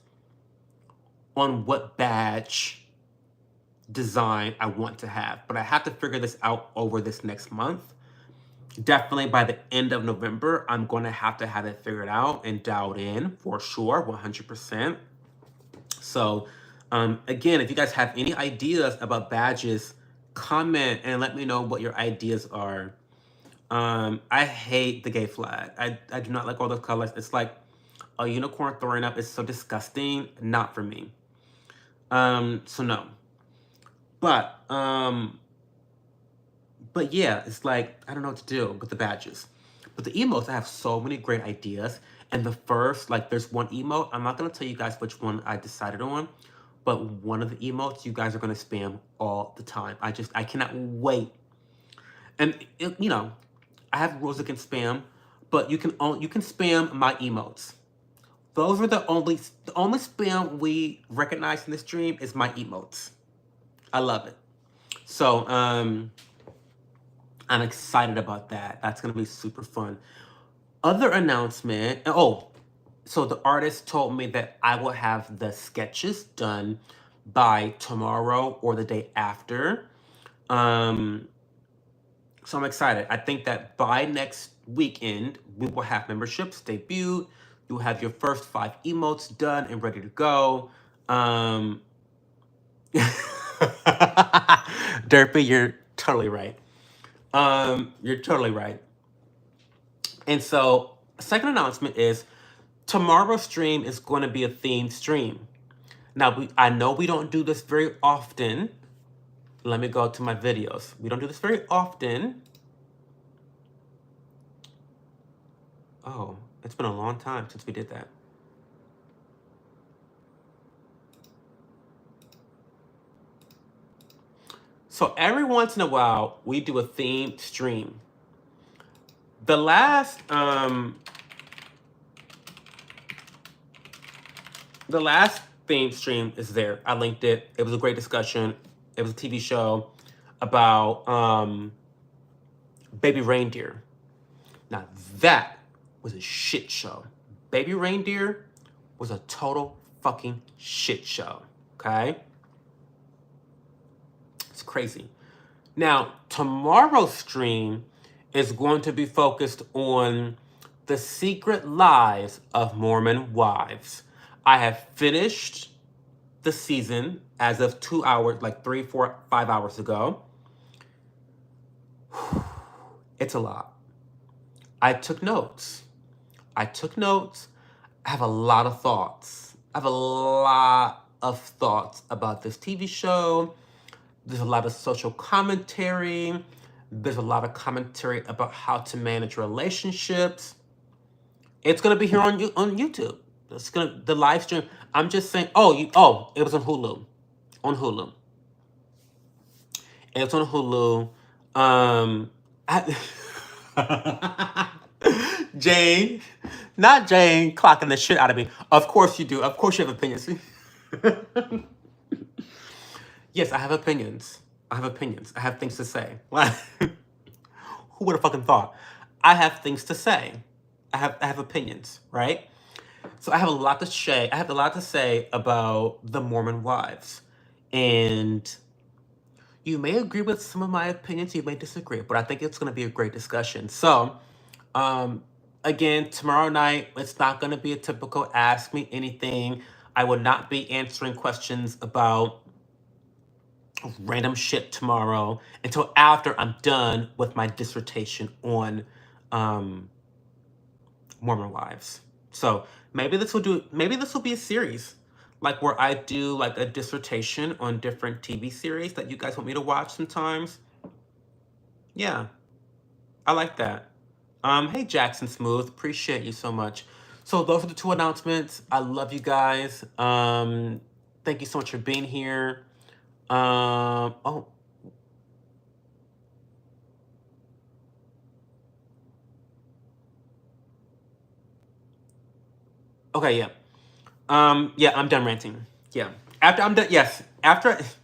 on what badge design I want to have, but I have to figure this out over this next month. Definitely by the end of November, I'm going to have it figured out and dialed in for sure, 100%. So, again, if you guys have any ideas about badges, comment and let me know what your ideas are. I hate the gay flag. I do not like all those colors. It's like a unicorn throwing up. It's so disgusting. Not for me. So no. But yeah, it's like, I don't know what to do with the badges. But the emotes, I have so many great ideas. And the first, like, there's one emote. I'm not going to tell you guys which one I decided on. But one of the emotes you guys are going to spam all the time. I cannot wait. And, you know, I have rules against spam. But you can spam my emotes. Those are the only spam we recognize in this stream is my emotes. I love it. So, I'm excited about that. That's going to be super fun. Other announcement. Oh, so the artist told me that I will have the sketches done by tomorrow or the day after. So I'm excited. I think that by next weekend, we will have memberships debut. You'll have your first 5 emotes done and ready to go. Derpy, you're totally right. You're totally right. And so, second announcement is tomorrow's stream is going to be a themed stream. Now, I know we don't do this very often. Let me go to my videos. We don't do this very often. Oh, it's been a long time since we did that. So every once in a while, we do a themed stream. The last theme stream is there. I linked it. It was a great discussion. It was a TV show about baby reindeer. Now that was a shit show. Baby reindeer was a total fucking shit show. Okay? It's crazy. Now, tomorrow's stream is going to be focused on the secret lives of Mormon wives. I have finished the season as of 2 hours, like 3, 4, 5 hours ago. It's a lot. I took notes. I have a lot of thoughts. I have a lot of thoughts about this TV show, There's a lot of social commentary. There's a lot of commentary about how to manage relationships. It's gonna be here on YouTube. The live stream. I'm just saying. It was on Hulu. On Hulu. It's on Hulu. I, Jane, not Jane, clocking the shit out of me. Of course you do. Of course you have opinions. Yes, I have opinions. I have opinions. I have things to say. Who would have fucking thought? I have things to say. I have opinions, right? So I have a lot to say. I have a lot to say about the Mormon wives. And you may agree with some of my opinions, you may disagree, but I think it's going to be a great discussion. So, again, tomorrow night, it's not going to be a typical Ask Me Anything. I will not be answering questions about random shit tomorrow until after I'm done with my dissertation on Mormon wives. So maybe this will be a series, like where I do like a dissertation on different TV series that you guys want me to watch sometimes. Yeah, I like that. Hey Jackson Smooth, appreciate you so much. So those are the 2 announcements. I love you guys. Thank you so much for being here. Oh. Okay, yeah. Yeah, I'm done ranting. Yeah. After I'm done, yes.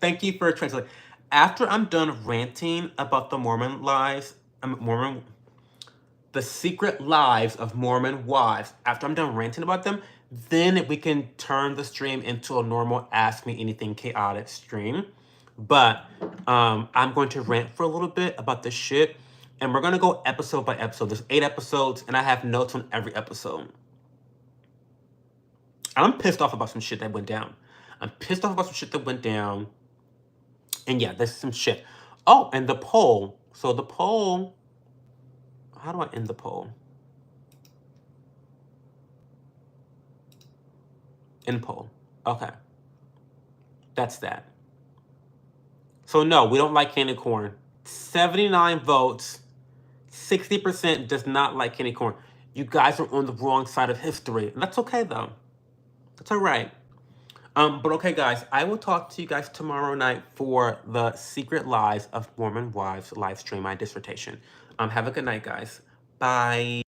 Thank you for translating. After I'm done ranting about the Mormon lives, the secret lives of Mormon wives, after I'm done ranting about them, then we can turn the stream into a normal Ask Me Anything chaotic stream. But I'm going to rant for a little bit about this shit, and we're going to go episode by episode. There's 8 episodes, and I have notes on every episode. I'm pissed off about some shit that went down. And yeah, there's some shit. Oh, and the poll. So the poll, how do I end the poll? End poll. Okay. That's that. So no, we don't like candy corn. 79 votes. 60% does not like candy corn. You guys are on the wrong side of history. And that's okay though. That's all right. But okay, guys, I will talk to you guys tomorrow night for the Secret Lives of Mormon Wives live stream, my dissertation. Have a good night, guys. Bye.